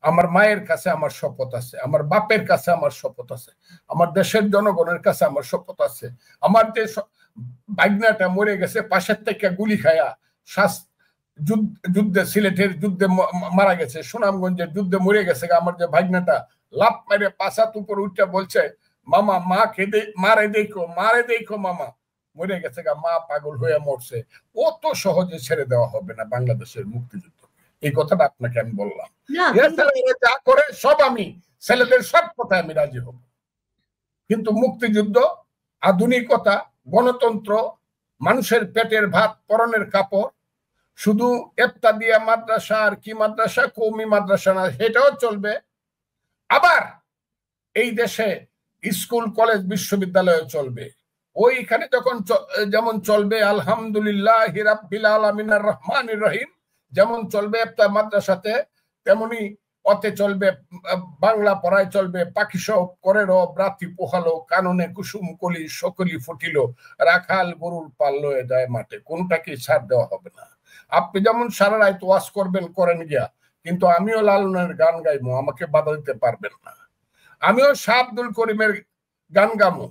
B: আমার মায়ের কাছে আমার শপথ আছে, আমার বাপের কাছে আমার শপথ আছে, আমার দেশের জনগণের কাছে আমার শপথ আছে। আমার যে ভাগনাটা মরে গেছে পাশের থেকে গুলি খায়া, যুদ্ধে, সিলেটের যুদ্ধে মারা গেছে, সুনামগঞ্জের যুদ্ধে মরে গেছে, আমার যে ভাগনাটা লাভ মেরে পাশাত উপর উঠে বলছে, মামা মারে দেখো মামা, মরে গেছে গা, মা পাগল হয়ে মরছে। ও তো সহজে ছেড়ে দেওয়া হবে না বাংলাদেশের মুক্তিযুদ্ধ। এই কথাটা আপনাকে আমি বললাম। যা করে সব আমি, ছেলেদের সব কথায় আমি রাজি হব, কিন্তু মুক্তিযুদ্ধ, আধুনিকতা, গণতন্ত্র, মানুষের পেটের ভাত, পরনের কাপড়, শুধু এফতাদিয়া মাদ্রাসা আর কি মাদ্রাসা, কওমি মাদ্রাসা না, সেটাও চলবে। আবার এই দেশে স্কুল, কলেজ, বিশ্ববিদ্যালয় চলবে। ওইখানে যেমন চলবে আলহামদুলিল্লাহ রাব্বিল আলামিন আর রহমানির রহিম, যেমন চলবে ইফতার মাদ্রাসাতে, তেমনি অতে চলবে বাংলা পড়ায় চলবে, পাখি সব করে রব রাতি পোহালো, কাননে কুসুম কলি সকলি ফুটিল, রাখাল গরুর পাল লয়ে যায় মাঠে, কোনটাকে ছাড় দেওয়া হবে না। আপনি যেমন সারা রাত ওয়াজ করবেন, করেন গিয়া, কিন্তু আমিও লালনের গান গাইবো, আমাকে বাধা দিতে পারবেন না। আমিও শাহ আব্দুল করিমের গান গামো,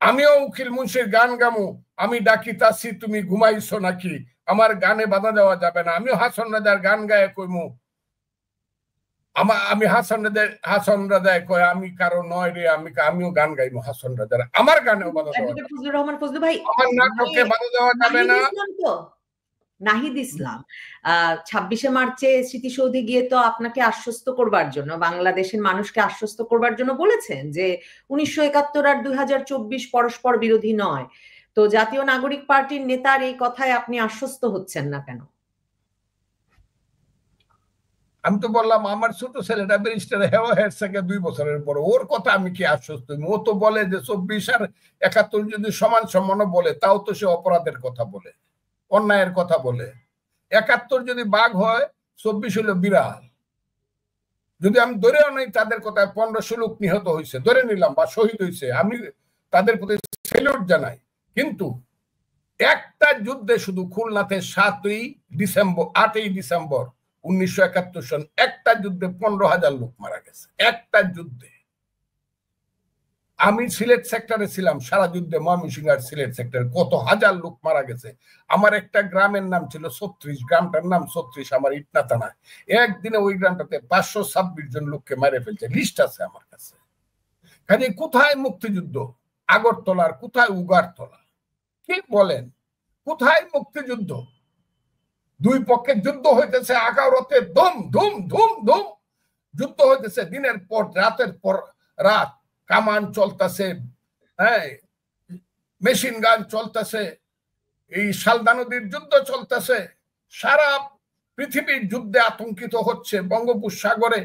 B: আমিও উকিল মুন্সির গান গামো, আমি ডাকি তাসি তুমি ঘুমাইছো নাকি, আমার গানে বাধা দেওয়া যাবে না। আমিও হাসন রাজার গান গায়ে কইমু, আমি হাসন রাজায় কয় আমি কারো নয় রে, আমিও গান গাইবো হাসন রাজার, আমার গানেও বাধা দেওয়া যাবে,
A: ফজলুর রহমান ফজলু ভাই,
B: আমার নাটকে বাধা দেওয়া যাবে না।
A: নাহিদ ইসলাম 26শে মার্চে স্মৃতিসৌধে গিয়ে তো আপনাকে আশ্বস্ত করবার জন্য, বাংলাদেশের মানুষকে আশ্বস্ত করবার জন্য বলেছেন যে 1971 আর 2024 পরস্পর বিরোধী নয়। তো জাতীয় নাগরিক পার্টির নেতার এই কথায় আপনি আশ্বস্ত হচ্ছেন না কেন?
B: আমি তো বললাম আমার ছোট ছেলেটা ব্যারিস্টার হেওয়া হয়েছে 2 বছরের পর, ওর কথা আমি কি আশ্বস্ত? ও তো বলে যে 24 আর 71 যদি সমান সমান বলে, তাও তো সে অপরাধের কথা বলে, অন্যায়ের কথা বলে। 71 যদি বাঘ হয়, 24 হলো বিড়াল। যদি আমি ধরেও নেই তাদের কথায় 1500 লোক নিহত হয়েছে, ধরে নিলাম, বা শহীদ হয়েছে, আমি তাদের প্রতি সেলুট জানাই। কিন্তু একটা যুদ্ধে শুধু খুলনাতে 8ই ডিসেম্বর 1971 সন, একটা যুদ্ধে 15,000 লোক মারা গেছে, একটা যুদ্ধে। আমি সিলেট সেক্টরে ছিলাম সারা যুদ্ধে, ময়মনসিংহ আর সিলেট সেক্টরে কত হাজার লোক মারা গেছে। আমার একটা গ্রামের নাম ছিল 36, গ্রামটার নাম 36, আমার ইটনা থানায়। একদিনে ওই গ্রামটাতে 526 জন লোককে মারে ফেলছে, লিস্ট আছে আমার কাছে। কাজে কোথায় মুক্তিযুদ্ধ? আগরতলার কোথায় উগারতলা? কি বলেন, কোথায় মুক্তিযুদ্ধ? দুই পক্ষে যুদ্ধ হইতেছে, আগারতে ধুম ধুম ধুম ধুম যুদ্ধ হইতেছে, দিনের পর রাতের পর রাত, কামান চলতেছে, হ্যাঁ, মেশিন গান চলতেছে, এই শালদা নদীর যুদ্ধ চলতেছে, সারা পৃথিবীর যুদ্ধে আতঙ্কিত হচ্ছে। বঙ্গোপসাগরে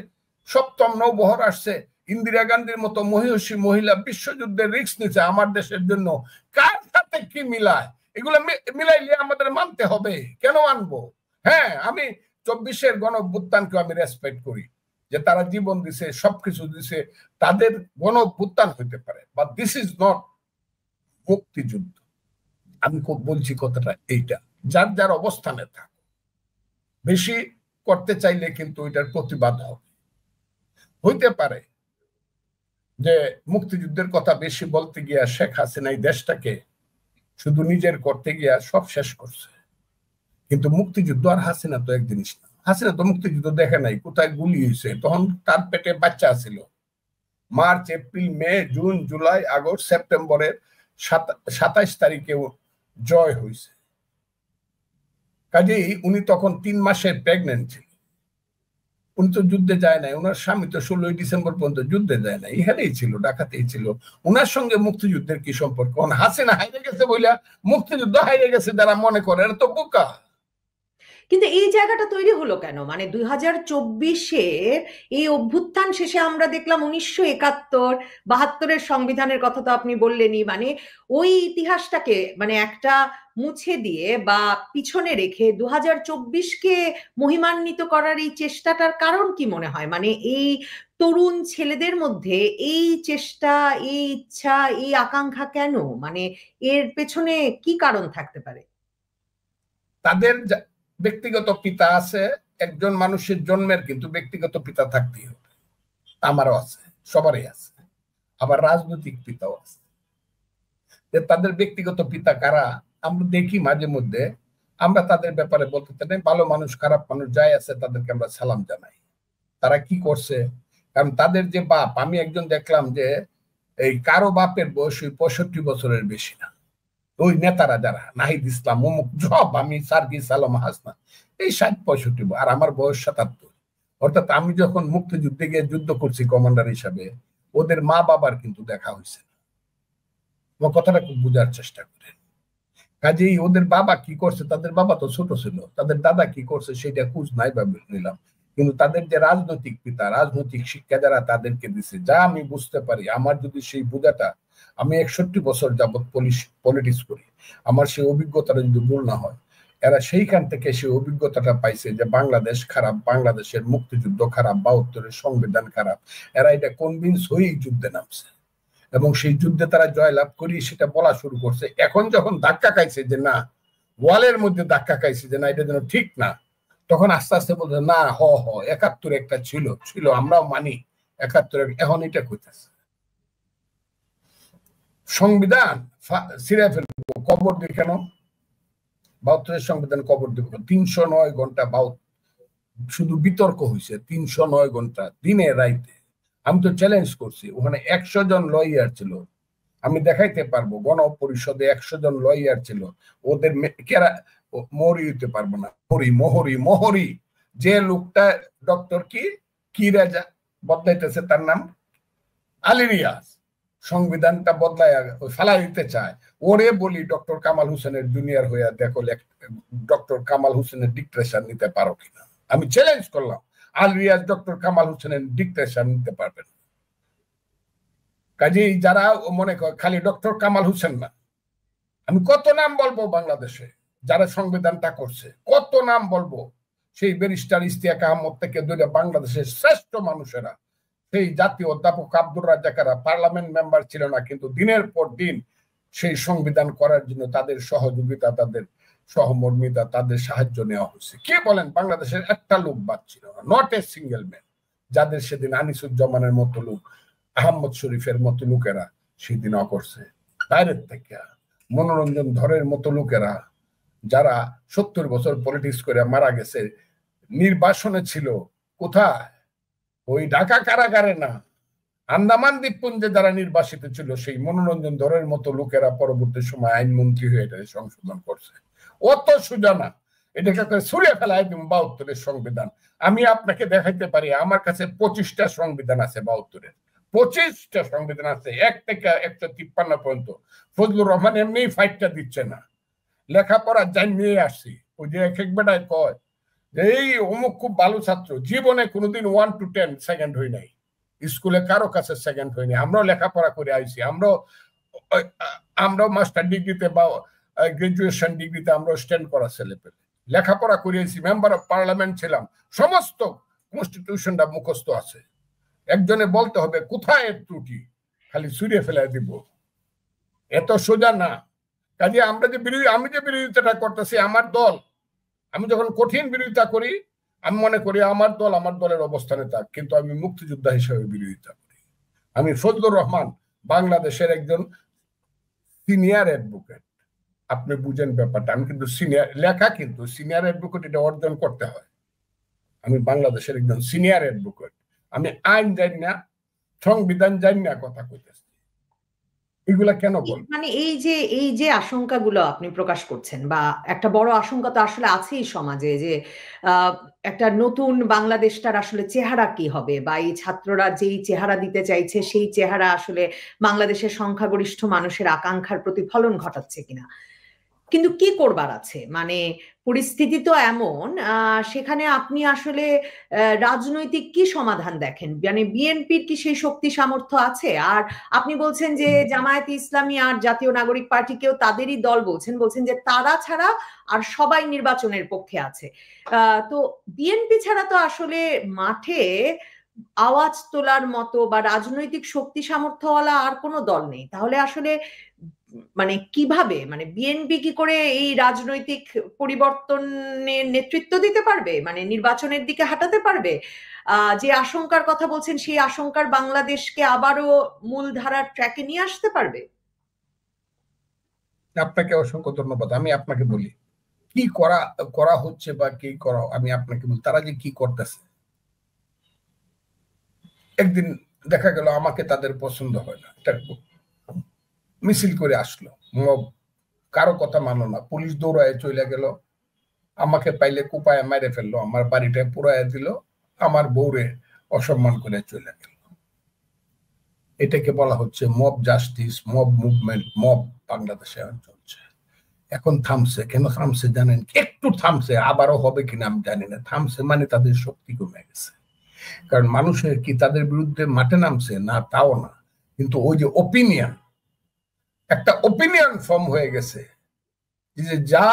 B: 7ম নৌবহর আসছে, ইন্দিরা গান্ধীর মতো মহিষী মহিলা বিশ্বযুদ্ধের রিস্ক নিচ্ছে আমার দেশের জন্য। কার সাথে কি মিলায়? এগুলো মিলাইলে আমাদের মানতে হবে। কেন মানবো? হ্যাঁ, আমি 24-এর গণঅভ্যুত্থানকে আমি রেসপেক্ট করি, যে তারা জীবন দিছে, সবকিছু দিছে, তাদের গণঅভ্যুত্থান হইতে পারে, বাট দিস ইজ নট মুক্তিযুদ্ধ। আমি বলছি কথাটা এইটা, যার যার অবস্থানে থাক, বেশি করতে চাইলে কিন্তু এটার প্রতিবাদ হবে। হইতে পারে যে মুক্তিযুদ্ধের কথা বেশি বলতে গিয়া শেখ হাসিনা এই দেশটাকে শুধু নিজের করতে গিয়া সব শেষ করছে, কিন্তু মুক্তিযুদ্ধ আর হাসিনা তো এক জিনিস না। হাসিনা তো মুক্তিযুদ্ধ দেখে নাই, কোথায় গুলি হয়েছে, তখন তার পেটে বাচ্চা ছিল। মার্চ, এপ্রিল, মে, জুন, জুলাই, আগস্ট, সেপ্টেম্বরের 27 তারিখে জয় হয়েছে। কাজেই উনি তখন 3 মাসের প্রেগনেন্ট ছিল। উনি তো যুদ্ধে যায় নাই, ওনার স্বামী তো 16ই ডিসেম্বর পর্যন্ত যুদ্ধে যায় নাই, এখানেই ছিল, ঢাকাতেই ছিল। ওনার সঙ্গে মুক্তিযুদ্ধের কি সম্পর্ক? হাসিনা হাইরে গেছে বইলা মুক্তিযুদ্ধ হাইরে গেছে যারা মনে করে, এরা তো বোকা।
A: কিন্তু এই জায়গাটা তৈরি হলো কেন? মানে 2024-এর এই অভ্যুত্থান শেষে আমরা দেখলাম 1971, 72-এর সংবিধানের কথা তো আপনি বললেনই, মানে ওই ইতিহাসটাকে মানে একটা মুছে দিয়ে বা পিছনে রেখে 2024-কে মহিমান্বিত করার এই চেষ্টাটার কারণ কি মনে হয়? মানে এই তরুণ ছেলেদের মধ্যে এই চেষ্টা, এই ইচ্ছা, এই আকাঙ্ক্ষা কেন? মানে এর পেছনে কি কারণ থাকতে পারে?
B: তাদের ব্যক্তিগত পিতা আছে, একজন মানুষের জন্মের কিন্তু ব্যক্তিগত পিতা থাকতেই হবে, আমারও আছে, সবারই আছে। আবার রাজনৈতিক পিতাও আছে। তাদের ব্যক্তিগত পিতা কারা আমরা দেখি মাঝে মধ্যে, আমরা তাদের ব্যাপারে বলতে চাই, ভালো মানুষ খারাপ মানুষ যাই আছে তাদেরকে আমরা সালাম জানাই। তারা কি করছে? কারণ তাদের যে বাপ, আমি একজন দেখলাম যে এই কারো বাপের বয়স 65 বছরের বেশি না। ওই নেতারা যারা নাহিদ ইসলাম অমুক সব, আমি সার্গিস আলম হাসনা, এই 60-65, আর আমার বয়স 77। অর্থাৎ আমি যখন মুক্তিযুদ্ধে গিয়ে যুদ্ধ করছি কমান্ডার হিসাবে, ওদের মা বাবার কিন্তু দেখা হয়েছে। আমার কথাটা খুব বোঝার চেষ্টা করেন। কাজেই ওদের বাবা কি করছে, তাদের বাবা তো ছোট ছিল, তাদের দাদা কি করছে সেটা খোঁজ নাই বা নিলাম, কিন্তু তাদের যে রাজনৈতিক পিতা, রাজনৈতিক শিক্ষা যারা তাদেরকে দিছে, যা আমি বুঝতে পারি, আমার যদি সেই বোঝাটা, আমি 61 বছর যাবৎ পলিটিক্স করি, আমার সেই অভিজ্ঞতাটা যদি ভুল না হয়, এরা সেইখান থেকে সেই অভিজ্ঞতাটা পাইছে যে বাংলাদেশ খারাপ, বাংলাদেশের মুক্তিযুদ্ধ খারাপ, 72-এর সংবিধান খারাপ। এরা এটা কনভিন্স হয়েই যুদ্ধে নামছে এবং সেই যুদ্ধে তারা জয়লাভ করি সেটা বলা শুরু করছে। এখন যখন ধাক্কা খাইছে যে না, ওয়ালের মধ্যে ধাক্কা খাইছে যে না, এটা যেন ঠিক না, তখন আস্তে আস্তে বলছে না, 71 একটা ছিল, আমরাও মানি 71, এখন এটা কইতেছে সংবিধান ছিঁড়ে ফেলবো, কবর দিয়ে কেন? 72-এর সংবিধান কবর দিব? 309 ঘন্টা শুধু বিতর্ক হয়েছে, 309 ঘন্টা দিনে রাইতে। আমি তো চ্যালেঞ্জ করছি, ওখানে 100 জন লয়ার ছিল, আমি দেখাইতে পারবো, গণ পরিষদে 100 জন লয়ার ছিল, ওদের মরি হইতে পারবো না, মোহরি যে লোকটা ডক্টর কি রাজা বদলাইতেছে, তার নাম আলী রিয়াজ, সংবিধানটা বদলায় ফেলাই দিতে চায়, ওরে বলি ডক্টর কামাল হোসেনের জুনিয়র হইয়া দেখো ডক্টর কামাল হোসেনের ডিক্টেশন নিতে পারো কিনা। আমি চ্যালেঞ্জ করলাম, আলী রিয়াজ ডক্টর কামাল হোসেনের ডিক্টেশন নিতে পারবেন। কাজেই যারা মনে করে খালি ডক্টর কামাল হোসেন না, আমি কত নাম বলবো বাংলাদেশে যারা সংবিধানটা করছে, কত নাম বলবো, সেই ব্যারিস্টার ইশতিয়াক আহমদ থেকে ধরে বাংলাদেশের শ্রেষ্ঠ মানুষেরা, সেই জাতীয় অধ্যাপক আব্দুর রাজ্জাকারা পার্লামেন্ট মেম্বার ছিল না, কিন্তু দিনের পর দিন সেই সংবিধান করার জন্য তাদের সহযোগিতা, তাদের সহমর্মিতা, তাদের সাহায্য নেওয়া হয়েছে। কে বলেন বাংলাদেশের একটা লোক বাদ ছিল না, নট এ সিঙ্গেল ম্যান, যাদের সেদিন আনিসুজ্জামানের মতো লোক, আহমদ শরীফের মতো লোকেরা সেদিন করছে বাইরের থেকে মনোরঞ্জন ধরের মতো লোকেরা যারা 70 বছর পলিটিক্স করে মারা গেছে, নির্বাসনে ছিল কোথায়? ওই ঢাকা কারাগারে না, আন্দামান দ্বীপপুঞ্জে যারা নির্বাসিত ছিল সেই মনোরঞ্জন ধরের মতো লোকেরা পরবর্তী সময় আইনমন্ত্রী হয়ে এটা সংশোধন করছে। অত সোজা না, এটাকে ছুঁড়ে ফেলায় দিব 72-এর সংবিধান। আমি আপনাকে দেখাইতে পারি আমার কাছে 25টা সংবিধান আছে 72-এর, 25টা সংবিধান আছে 1 থেকে 153 পর্যন্ত। ফজলুর রহমান এমনি ফাইটটা দিচ্ছে না, লেখাপড়া জানিয়ে আসছি। ওই যে এক এক বেটায় কয় যে এই অমুক খুব ভালো ছাত্র, জীবনে কোনোদিন 1 to 10 সেকেন্ড হই নাই, স্কুলে কারো কাছে সেকেন্ড হয়নি। আমরাও লেখাপড়া করে আইছি, আমরাও মাস্টার ডিগ্রিতে বা গ্রাজুয়েশন ডিগ্রিতে আমরাও স্ট্যান্ড করা ছেলে পেলে লেখাপড়া করিয়েছি, মেম্বার অফ পার্লামেন্ট ছিলাম, সমস্ত কনস্টিটিউশনটা মুখস্থ আছে। একজনে বলতে হবে কোথায় এর ত্রুটি, খালি ছুঁড়ে ফেলে দিব, এত সোজা না। কাজে আমি যে বিরোধিতাটা করতেছি, আমার দল, আমি যখন কঠিন বিরোধিতা করি আমি মনে করি আমার দল আমার দলের অবস্থানে থাক, কিন্তু আমি মুক্তিযোদ্ধা হিসেবে বিরোধিতা করি। আমি ফজলুর রহমান বাংলাদেশের একজন সিনিয়র অ্যাডভোকেট, আপনি বুঝেন ব্যাপারটা। আমি কিন্তু সিনিয়র লেখা, কিন্তু সিনিয়র অ্যাডভোকেট এটা অর্জন করতে হয়। আমি বাংলাদেশের একজন সিনিয়র অ্যাডভোকেট, আমি আইন জানি না, সংবিধান জানি না, কথা কইতেছি। এগুলা কেন বল?
A: মানে এই যে আশঙ্কাগুলো আপনি প্রকাশ করছেন, বা একটা বড় আশঙ্কা তো আসলে আছেই সমাজে, যে একটা নতুন বাংলাদেশটার আসলে চেহারা কি হবে, বা এই ছাত্ররা যেই চেহারা দিতে চাইছে সেই চেহারা আসলে বাংলাদেশের সংখ্যাগরিষ্ঠ মানুষের আকাঙ্ক্ষার প্রতিফলন ঘটাচ্ছে কিনা। কিন্তু কি করবার আছে, মানে পরিস্থিতি তো এমন, সেখানে আপনি আসলে রাজনৈতিক কি সমাধান দেখেন? মানে বিএনপির কি সেই শক্তি সামর্থ্য আছে? আর আপনি বলছেন যে জামায়াতে ইসলামী আর জাতীয় নাগরিক পার্টিকেও তাদেরই দল বলছেন যে তারা ছাড়া আর সবাই নির্বাচনের পক্ষে আছে। তো বিএনপি ছাড়া তো আসলে মাঠে আওয়াজ তোলার মতো বা রাজনৈতিক শক্তি সামর্থ্যওয়ালা আর কোনো দল নেই। তাহলে আসলে মানে কিভাবে, মানে বিএনপি কি করে এই রাজনৈতিক পরিবর্তনের নেতৃত্ব দিতে পারবে, মানে নির্বাচনের দিকে হাঁটাতে পারবে? যে আশঙ্কার কথা বলছেন সেই আশঙ্কার বাংলাদেশকে আবারও মূলধারার ট্র্যাকে নিয়ে আসতে পারবে?
B: আপনাকে অসংখ্য ধন্যবাদ। আমি আপনাকে বলি কি করা হচ্ছে বা কি করা, আমি আপনাকে বলি তারা যে কি করতেছে। একদিন দেখা গেল আমাকে তাদের পছন্দ হয় না, মিছিল করে আসলো, কারো কথা মানো না, পুলিশ দৌড়ায় চলে গেল, আমাকে পাইলে কুপায় মেরে ফেললো, আমার বাড়িটা পুরাইয়া দিল, আমার বউরে অসম্মান করে চলে গেল। এটাকে বলা হচ্ছে mob justice, mob movement, mob বাংলাদেশে চলছে। এখন থামছে, কেন থামছে জানেন? একটু থামছে, আবারও হবে কিনা আমি জানি না। থামছে মানে তাদের শক্তি কমে গেছে। কারণ মানুষের কি তাদের বিরুদ্ধে মাঠে নামছে না, তাও না, কিন্তু ওই যে একটা ওপিনিয়ন ফর্ম হয়ে গেছে, যে যা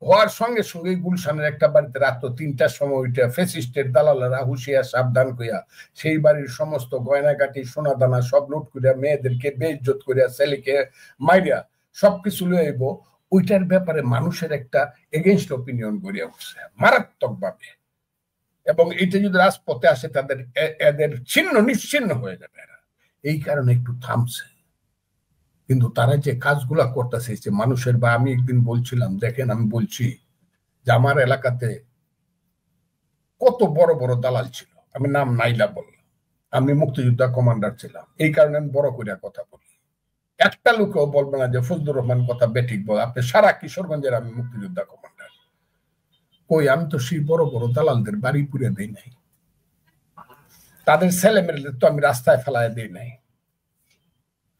B: হওয়ার সঙ্গে সঙ্গে গুলশানের একটা বাড়িতে রাত 3টার সময় ওইটা ফেসিস্টের দালালেরা হুঁশিয়া সাবধান কইয়া সেই বাড়ির সমস্ত গয়নাগাটি সোনা দানা সব লুট করিয়া মেয়েদেরকে বেইজ্জত করিয়া ছেলেকে মাইরিয়া সবকিছু লয়ে আইব। ওইটার ব্যাপারে মানুষের একটা এগেইনস্ট ওপিনিয়ন গড়িয়া উঠছে মারাত্মক ভাবে, এবং এটা যদি রাজপথে আসে তাদের এদের নিশ্চিহ্ন হয়ে যাবে। এই কারণে একটু থামছে। কিন্তু তারা যে কাজগুলা করতেছে যে মানুষের, বা আমি একদিন বলছিলাম, দেখেন আমি বলছি যে আমার এলাকাতে কত বড় বড় দালাল ছিল, আমি নাম নাইলা বললাম, আমি মুক্তিযোদ্ধা কমান্ডার ছিলাম, এই কারণে আমি বড় করে কথা বলি। একটা লোকেও বলবে না যে ফজলুর রহমান কথা বেঠিক বল, আপনি সারা কিশোরগঞ্জের আমি মুক্তিযোদ্ধা কমান্ডার। কই, আমি তো সেই বড় বড় দালালদের বাড়ি পুড়ে দেই নাই, তাদের ছেলে মেয়েদের তো আমি রাস্তায় ফেলায় দেই নাই।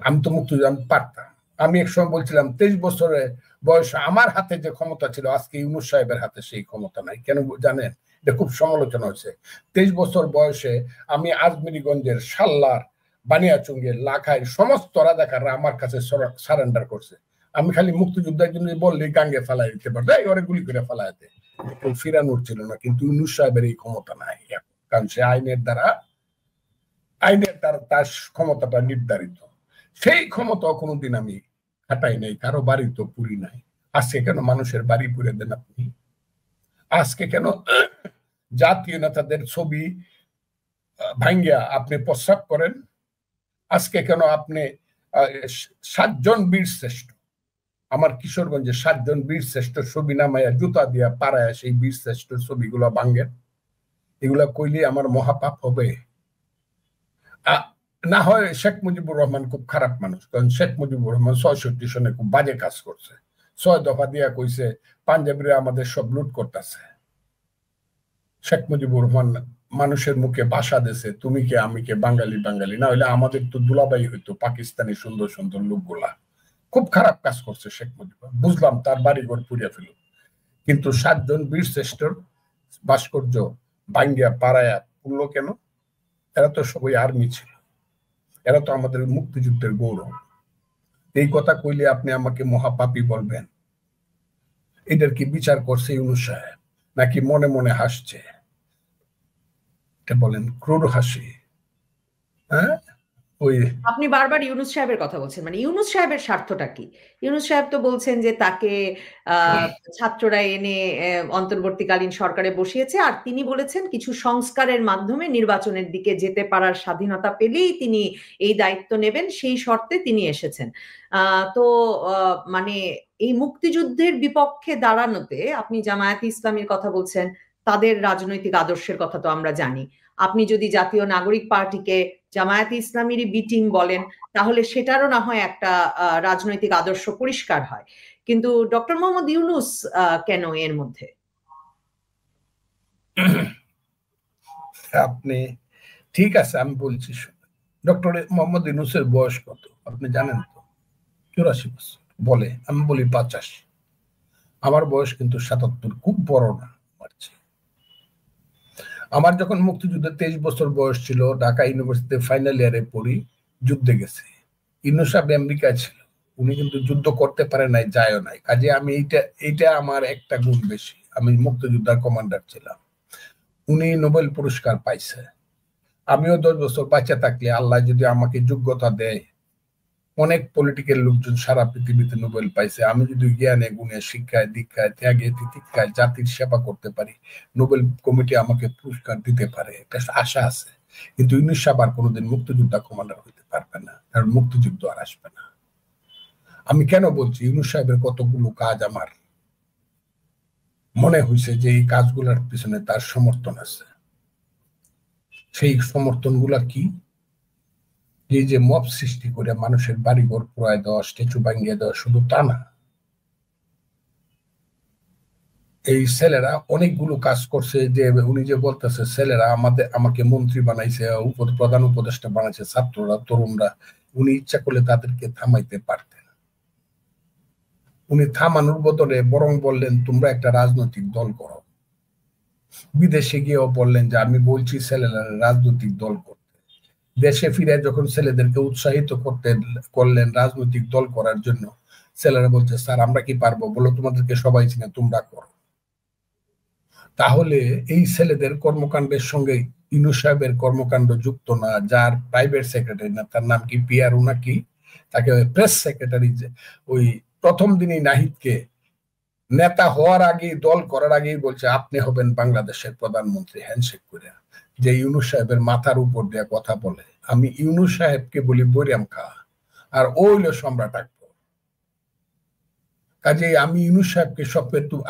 B: আমি তো মুক্তিযোদ্ধা, আমি পারতাম। আমি এক সময় বলছিলাম 23 বছরের বয়সে আমার হাতে যে ক্ষমতা ছিল আজকে ইউনূস সাহেবের হাতে সেই ক্ষমতা নাই। কেন জানেন? এটা খুব সমালোচনা হয়েছে। 23 বছর বয়সে আমি আজমিরিগঞ্জের, সাল্লার, বানিয়াচুঙ্গের, লাখাই সমস্ত রাজাকাররা আমার কাছে সারেন্ডার করছে। আমি খালি মুক্তিযোদ্ধার জন্য বললে গাঙ্গে ফেলাই দিতে পারতো, ওরা গুলি করে ফেলাই দেয়, কেউ ফিরানোর ছিল না। কিন্তু ইউনূস সাহেবের এই ক্ষমতা নাই, কারণ সে আইনের দ্বারা তার ক্ষমতাটা নির্ধারিত। সেই ক্ষমতা কোনোদিন আমি খাটাই নাই, কারো বাড়ি তো পুরি নাই। আজকে কেন মানুষের বাড়ি পুড়ে দেন আপনি? আজকে কেন জাতীয় নেতাদের ছবি ভাঙ্গিয়া আপনি প্রস্রাব করেন? আজকে কেন আপনি 7 জন বীর শ্রেষ্ঠ, আমার কিশোরগঞ্জে 7 জন বীর শ্রেষ্ঠ ছবি নামাইয়া জুতা দিয়া পাড়ায় সেই বীর শ্রেষ্ঠ ছবিগুলো ভাঙ্গেন, এগুলা কইলে আমার মহাপাপ হবে? না হয় শেখ মুজিবুর রহমান খুব খারাপ মানুষ, কারণ শেখ মুজিবুর রহমান 66 সনে খুব বাজে কাজ করছে, 6 দফা দিয়া কইছে পাঞ্জাবিরা আমাদের সব লুট করতেছে। শেখ মুজিবুর রহমান মানুষের মুখে ভাষা দিয়েছে তুমি কে আমি কে, বাঙালি বাঙালি, না হলে আমাদের তো দুলাবাই হইতো পাকিস্তানি সুন্দর সুন্দর লোকগুলা। খুব খারাপ কাজ করছে শেখ মুজিবুর, বুঝলাম তার বাড়িঘর পুড়িয়ে ফেল, কিন্তু 7 জন বীর শ্রেষ্ঠর ভাস্কর্য ভাঙ্গিয়া পাড়ায়া পুড়লো কেন? এরা তো সবাই আর্মি ছিল, এরা তো আমাদের মুক্তিযুদ্ধের গৌরব। এই কথা কইলে আপনি আমাকে মহাপাপী বলবেন? এটার কি বিচার করছে ইউনূস সাহেব, নাকি মনে মনে হাসছে? এটা বলেন, ক্রুর হাসি। হ্যাঁ,
A: আপনি বারবার ইউনূস সাহেবের কথা বলছেন, মানে ইউনূস সাহেবের স্বার্থটা কি? ইউনূস সাহেব তো বলছেন যে তাকে ছাত্ররা এনে অন্তর্বর্তীকালীন সরকারে বসিয়েছে, আর তিনি বলেছেন কিছু সংস্কারের মাধ্যমে নির্বাচনের দিকে যেতে পারার স্বাধীনতা পেলেই তিনি এই দায়িত্ব নেবেন, সেই শর্তে তিনি এসেছেন। তো মানে এই মুক্তিযুদ্ধের বিপক্ষে দাঁড়ানোতে আপনি জামায়াতে ইসলামীর কথা বলছেন, তাদের রাজনৈতিক আদর্শের কথা তো আমরা জানি। আপনি যদি জাতীয় নাগরিক পার্টিকে জামায়াতে ইসলামীরই বি টিম বলেন, তাহলে সেটারও না হয় একটা রাজনৈতিক আদর্শ পরিষ্কার হয়, কিন্তু ডক্টর মোহাম্মদ ইউনূস কেন এর মধ্যে?
B: আপনি ঠিক আছে, আমি বলছি, ডক্টর মোহাম্মদ ইউনূসের বয়স কত আপনি জানেন তো? 84 বছর বলে, আমি বলি 85। আমার বয়স কিন্তু 77, খুব বড় না। আমার যখন মুক্তিযুদ্ধে 23 বছর বয়স ছিল, ঢাকা ইউনিভার্সিটিতে ফাইনাল ইয়ারে পড়ি, যুদ্ধে গেছি। ইউনূস সাহেব আমেরিকায় ছিল, উনি কিন্তু যুদ্ধ করতে পারে নাই, যায়ও নাই। কাজে আমি এইটা আমার একটা গুণ বেশি, আমি মুক্তিযোদ্ধার কমান্ডার ছিলাম। উনি নোবেল পুরস্কার পাইছে, আমিও 10 বছর বাঁচা থাকলে আল্লাহ যদি আমাকে যোগ্যতা দেয়, অনেক পলিটিক্যাল লোকজন সারা পৃথিবীতে নোবেল পাইছে, আমি যদি জ্ঞানে গুণে শিক্ষায় দীক্ষায় ত্যাগে তিতিক্ষায় জাতির সেবা করতে পারি, নোবেল কমিটি আমাকে পুরস্কার দিতে পারে, একটা আশা আছে। কিন্তু ইউনূস সাহেব আর কোনোদিন মুক্তিযোদ্ধা কমান্ডার হইতে পারবে না, কারণ মুক্তিযুদ্ধ আর আসবে না। আমি কেন বলছি, ইউনূস সাহেবের কতগুলো কাজ আমার মনে হয়েছে যে এই কাজগুলোর পিছনে তার সমর্থন আছে। সেই সমর্থন গুলা কি? এই যে মব সৃষ্টি করে মানুষের বাড়িঘর পুরায় দেওয়া, স্ট্যাচু ভাঙিয়ে দেওয়া, শুধু তা না, এই ছেলেরা অনেকগুলো কাজ করছে। যে উনি যে বলতেছে ছেলেরা আমাকে মন্ত্রী বানাইছে, প্রধান উপদেষ্টা বানাইছে, ছাত্ররা তরুণরা, উনি ইচ্ছা করলে তাদেরকে থামাইতে পারতেন। উনি থামানোর বদলে বরং বললেন তোমরা একটা রাজনৈতিক দল করো। বিদেশে গিয়েও বললেন যে আমি বলছি ছেলেরা রাজনৈতিক দল করতে। দেশে ফিরে যখন ছেলেদেরকে উৎসাহিত করলেন রাজনৈতিক দল করার জন্য, ছেলেরা বলছে স্যার আমরা কি পারবো, বলো তোমাদেরকে সবাই চিনে, তোমরা করো। তাহলে এই ছেলেদের কর্মকাণ্ডের সঙ্গে ইউনূস সাহেবের কর্মকাণ্ড যুক্ত না? যার প্রাইভেট সেক্রেটারি না, তার নাম কি পিয়ারু নাকি, তাকে প্রেস সেক্রেটারি, ওই প্রথম দিনই নাহিদকে নেতা হওয়ার আগে, দল করার আগেই বলছে আপনি হবেন বাংলাদেশের প্রধানমন্ত্রী, হ্যান্ডশেক করে। যে ইউনূস সাহেবের মাথার উপর দিয়ে কথা বলে, আমি ইউনূস সাহেবকে বলি বৈরাম খা, আর ও হইল সম্রাট আকবর। কাজে আমি ইউনূস সাহেবকে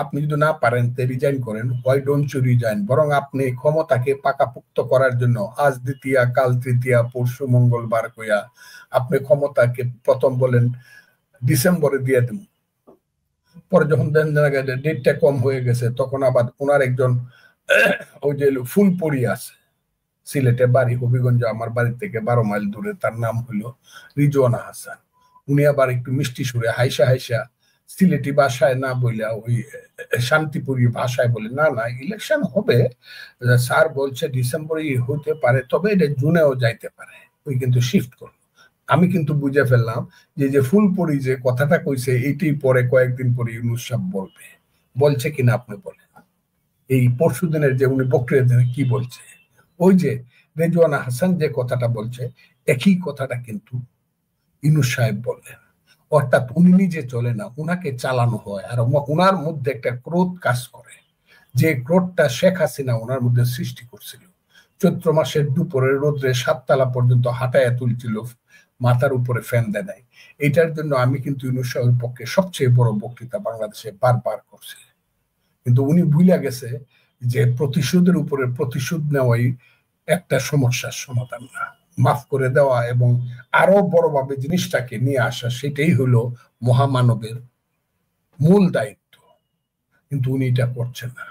B: আপনি যদি না পারেন তে রিজাইন করেন, হোয়াই ডোন্ট ইউ রিজাইন, বরং আপনি ক্ষমতাকে পাকাপুক্ত করার জন্য আজ দ্বিতীয়া কাল তৃতীয়া পরশু মঙ্গলবার কইয়া আপনি ক্ষমতাকে প্রথম বলেন ডিসেম্বরে দিয়ে দেন। পরে যখন ডেটটা কম হয়ে গেছে, তখন আবার ওনার একজন ওই যে ফুলপুরি আছে সিলেটে বাড়ি, হবিগঞ্জ আমার বাড়ি থেকে 12 মাইল দূরে, তার নাম হইল রিজওয়ানা হাসান। উনি আবার একটু মিষ্টি সুরে হাইসা হাইসা সিলেটি ভাষায় না বইলা ওই শান্তিপুরি ভাষায় বলে, না না ইলেকশন হবে স্যার বলছে ডিসেম্বরে হতে পারে, তবে এটা জুনেও যাইতে পারে। ওই কিন্তু শিফট করলো। আমি কিন্তু বুঝে ফেললাম যে ফুলপুরি যে কথাটা কইছে এইটি পরে কয়েকদিন পরে ইউনূস সাহেব বলছে কিনা আপনি বলেন। এই পরশু দিনের যে উনি বক্তৃতা কি বলছে, ওই যে রেজওয়ানা হাসান যে কথাটা বলছে, একই কথাটা কিন্তু ইউনূস সাহেব বললেন। অর্থাৎ উনি নিজে চলে না, উনাকে চালানো হয়, আর উনার মধ্যে একটা ক্রোধ কাজ করে, যে ক্রোধটা শেখ হাসিনা ওনার মধ্যে সৃষ্টি করছিল। চৈত্র মাসের দুপুরের রোদ্রে 7 তলা পর্যন্ত হাঁটাইয়া তুলছিল, মাথার উপরে ফ্যান দেয় নাই। এটার জন্য আমি কিন্তু ইউনূস সাহেবের পক্ষে সবচেয়ে বড় বক্তৃতা বাংলাদেশে বারবার করছি, কিন্তু উনি ভুলে গেছে যে প্রতিশোধের উপরে প্রতিশোধ নেওয়াই একটা সমস্যার সমাধান না, মাফ করে দেওয়া এবং আরো বড়ভাবে জিনিসটাকে নিয়ে আসা, সেটাই হলো মহামানবের মূল দায়িত্ব। কিন্তু উনি এটা করছেন না।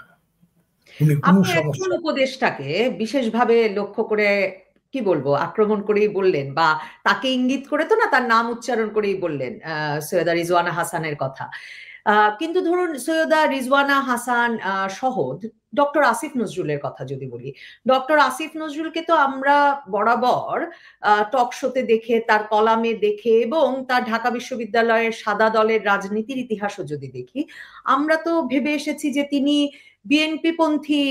B: উনি কোনো সমস্যা
A: উপদেশটাকে বিশেষভাবে লক্ষ্য করে কি বলবো আক্রমণ করেই বললেন, বা তাকে ইঙ্গিত করে তো না, তার নাম উচ্চারণ করেই বললেন সৈয়দা রিজওয়ানা হাসানের কথা। কিন্তু ধরুন সৈয়দা রিজওয়ানা হাসান সহ ডক্টর আসিফ নজরুলের কথা যদি বলি, ডক্টর আসিফ নজরুলকে তো আমরা বরাবর টক শোতে দেখে, তার কলামে দেখে, এবং তার ঢাকা বিশ্ববিদ্যালয়ের সাদা দলের রাজনীতির ইতিহাসও যদি দেখি, আমরা তো ভেবে এসেছি যে তিনি বিএনপি পন্থী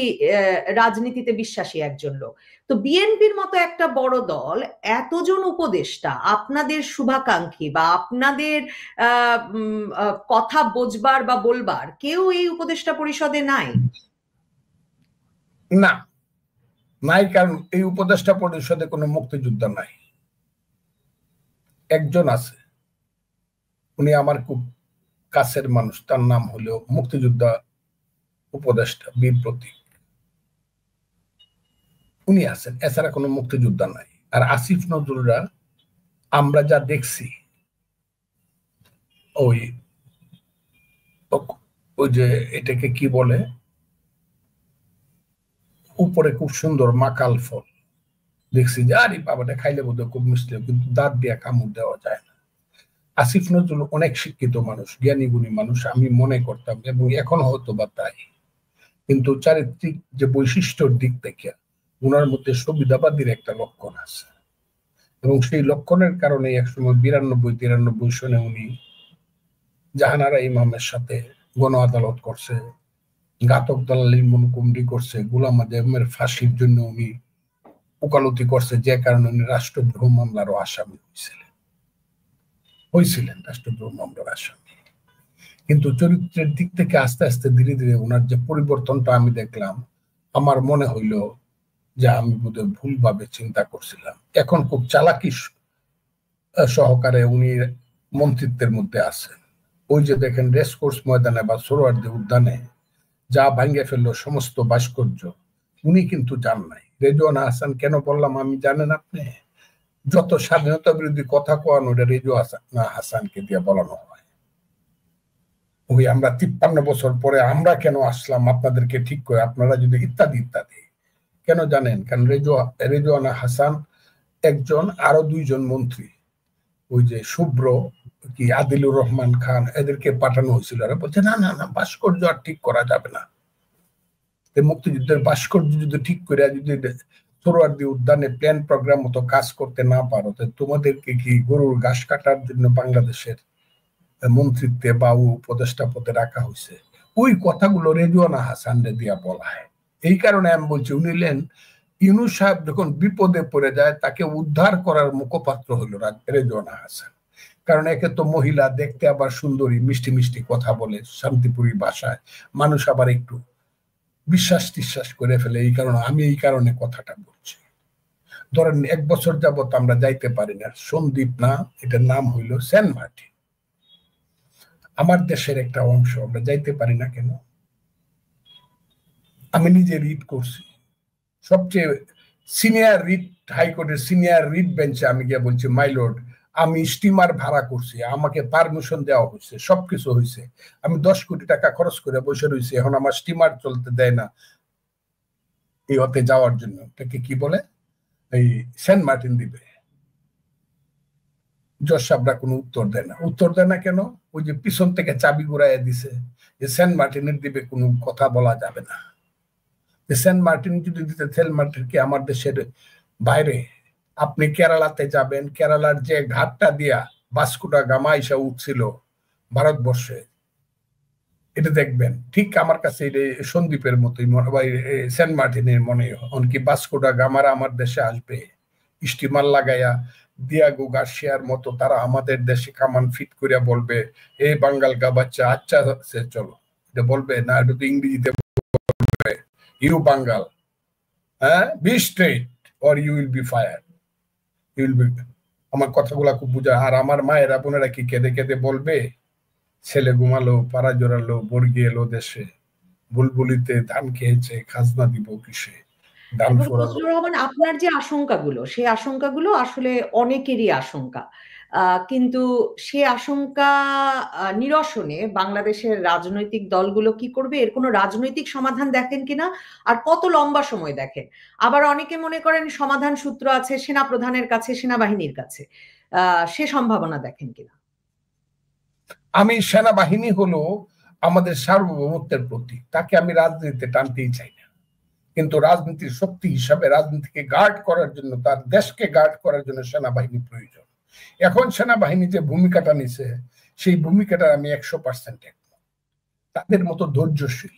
A: রাজনীতিতে বিশ্বাসী একজন লোক। তো বিএনপির মতো একটা বড় দল, এতজন উপদেষ্টা, আপনাদের শুভাকাঙ্ক্ষী বা আপনাদের কথা বোঝবার বা বলবার কেউ এই উপদেষ্টা পরিষদে নাই?
B: না, নাই, কারণ এই উপদেষ্টা পরিষদে কোনো মুক্তিযোদ্ধা নাই। একজন আছে, উনি আমার খুব কাছের মানুষ, তার নাম হলো মুক্তিযোদ্ধা উপদেষ্টা বীর প্রতীক, উনি আছেন, এছাড়া কোনো মুক্তিযোদ্ধা নাই। আর আসিফ নজরুলরা আমরা যা দেখছি, ওই ওই যে এটাকে কি বলে, উপরে খুব সুন্দর মাকাল ফল দেখছি, যে আরে বাবাটা খাইলে বোধহয় খুব মিষ্টি, কিন্তু দাঁত দিয়ে কামড় দেওয়া যায় না। আসিফ নজরুল অনেক শিক্ষিত মানুষ, জ্ঞানী গুণী মানুষ আমি মনে করতাম, এবং এখন হয়তো বা তাই, কিন্তু চারিত্রিক যে বৈশিষ্ট্যর দিক থেকে উনার মধ্যে সুবিধাবাদীর একটা লক্ষণ আছে, এবং সেই লক্ষণের কারণে একসময় 92-93 সনে উনি জাহানারা ইমামের সাথে গণ আদালত করছে, ঘাতক দালালি মনকুমরি করছে, গোলাম আজমের ফাঁসির জন্য উনি ওকালতি করছে, যে কারণে উনি রাষ্ট্রদ্রোহ মামলারও আসামি হয়েছিলেন রাষ্ট্রদ্রোহ মামলার আসামি। কিন্তু চরিত্রের দিক থেকে আস্তে আস্তে ধীরে ধীরে ওনার যে পরিবর্তনটা আমি দেখলাম, আমার মনে হইল যে আমি বোধহয় ভুলভাবে চিন্তা করছিলাম। এখন খুব চালাকি সহকারে উনি মন্ত্রিত্বের মধ্যে আছেন। ওই যে দেখেন রেসকোর্স ময়দানে বা সোহরাওয়ার্দী উদ্যানে যা ভাঙ্গে ফেললো সমস্ত ভাস্কর্য, উনি কিন্তু জান নাই। রেজওয়ানা হাসান কেন বললাম আমি, জানেন আপনি, যত স্বাধীনতা বিরোধী কথা কোয়ানো এটা রেজওয়ানা হাসানকে দিয়ে বলানো হয়। ওই আমরা 53 বছর পরে আমরা কেন আসলাম আপনাদেরকে ঠিক করে, আপনারা যদি ইত্যাদি ইত্যাদি, কেন জানেন? কারণ রেজওয়ানা হাসান একজন, আরো 2 জন মন্ত্রী, ওই যে শুভ্র কি আদিলুর রহমান খান, এদেরকে পাঠানো হয়েছিল। আর বলছে না না না, ভাস্কর্য আর ঠিক করা যাবে না, মুক্তিযুদ্ধের ভাস্কর্য যদি ঠিক করে যদি সোহরাওয়ার্দী উদ্যানে প্ল্যান প্রোগ্রাম মতো কাজ করতে না পারো, তোমাদেরকে কি গরুর ঘাস কাটার জন্য বাংলাদেশের মন্ত্রিত্বে বা উপদেষ্টা পদে রাখা হয়েছে? ওই কথাগুলো রেজওয়ানা হাসানরে দিয়া বলা হয়। এই কারণে আমি বলছি, উনি হলেন ইউনূস সাহেব যখন বিপদে পড়ে যায় তাকে উদ্ধার করার মুখপাত্র হলো রেজওয়ানা হাসান। কারণ একে তো মহিলা, দেখতে আবার সুন্দরী, মিষ্টি মিষ্টি কথা বলে শান্তিপুরী ভাষায়, মানুষ আবার একটু বিশ্বাস টিশ্বাস করে ফেলে। এই কারণে কথাটা বলছি। ধরেন 1 বছর যাবত আমরা যাইতে পারি না সন্দ্বীপ, না এটার নাম হইল সেন্ট মার্টিন, আমার দেশের একটা অংশ, আমরা যাইতে পারি না কেন? আমি নিজে রিড করছি, সবচেয়ে সিনিয়র রিড, হাইকোর্টের সিনিয়র রিড বেঞ্চে আমি গিয়ে বলছি, মাই লর্ড, আমি স্টিমার ভাড়া করছি, আমাকে পারমিশন দেওয়া হয়েছে, সবকিছু হয়েছে, আমি 10 কোটি টাকা খরচ করে বসে রয়েছি, এখন আমার স্টিমার চলতে দেয় না এই হতে যাওয়ার জন্য। এটাকে কি বলে, এই সেন্ট মার্টিন দিবে। জজ সাহেবরা কোনো উত্তর দেয় না। উত্তর দেয় না কেন? ওই যে পিছন থেকে চাবি ঘুরাইয়া দিছে, যে সেন্ট মার্টিনের দিবে কোনো কথা বলা যাবে না। সেন্ট মার্টিন যদি দিতে, সেন্ট মার্টিন কি আমার দেশের বাইরে? আপনি কেরালাতে যাবেন, কেরালার যে ঘাটটা দিয়া ভাস্কো দা গামা এসে উঠছিল ভারতবর্ষে, এটা দেখবেন ঠিক আমার কাছে সন্দ্বীপের মতোই মনে হয়, সেন্ট মার্টিনের মনে হয় কি ভাস্কো দা গামারা আমার দেশে আসবে স্টিমার লাগাইয়া, দিয়াগো গার্সিয়ার মতো তারা আমাদের দেশে কামান ফিট করিয়া বলবে, এই বাঙ্গাল গা বাচ্চা, আচ্ছা সে চলো, এটা বলবে না, এটা তো ইংরেজিতে বলবে, ইউ বাঙ্গাল, হ্যাঁ, be straight or you will be fire, you will be. আমার কথাগুলা খুব বুঝা। আর আমার মায়েরা বোনেরা কি কেঁদে কেঁদে বলবে, ছেলে ঘুমালো, পাড়া জোড়ালো, বর্গি এলো দেশে, বুলবুলিতে ধান খেয়েছে, খাজনা দিব কিসে, ধান
A: এবং
B: ফোরালো।
A: ফজলুর রহমান, আপনার যে আশঙ্কাগুলো, সেই আশঙ্কাগুলো আসলে অনেকেরই আশঙ্কা। কিন্তু সে আশঙ্কা নিরসনে বাংলাদেশের রাজনৈতিক দলগুলো কি করবে, এর কোনো রাজনৈতিক সমাধান দেখেন কিনা, আর কত লম্বা সময় দেখেন? আবার অনেকে মনে করেন সমাধান সূত্র আছে সেনা প্রধানের কাছে, সেনাবাহিনীর কাছে। সে সম্ভাবনা দেখেন কিনা?
B: আমি সেনাবাহিনী হলো আমাদের সার্বভৌমত্বের প্রতীক, তাকে আমি রাজনীতিতে টানতেই চাই না। কিন্তু রাজনীতির শক্তি হিসাবে রাজনীতিকে গার্ড করার জন্য, তার দেশকে গার্ড করার জন্য সেনাবাহিনী প্রয়োজন। এখন সেনাবাহিনী যে ভূমিকাটা নিছে, সেই ভূমিকাটা আমি 100% তাদের মতো ধৈর্যশীল,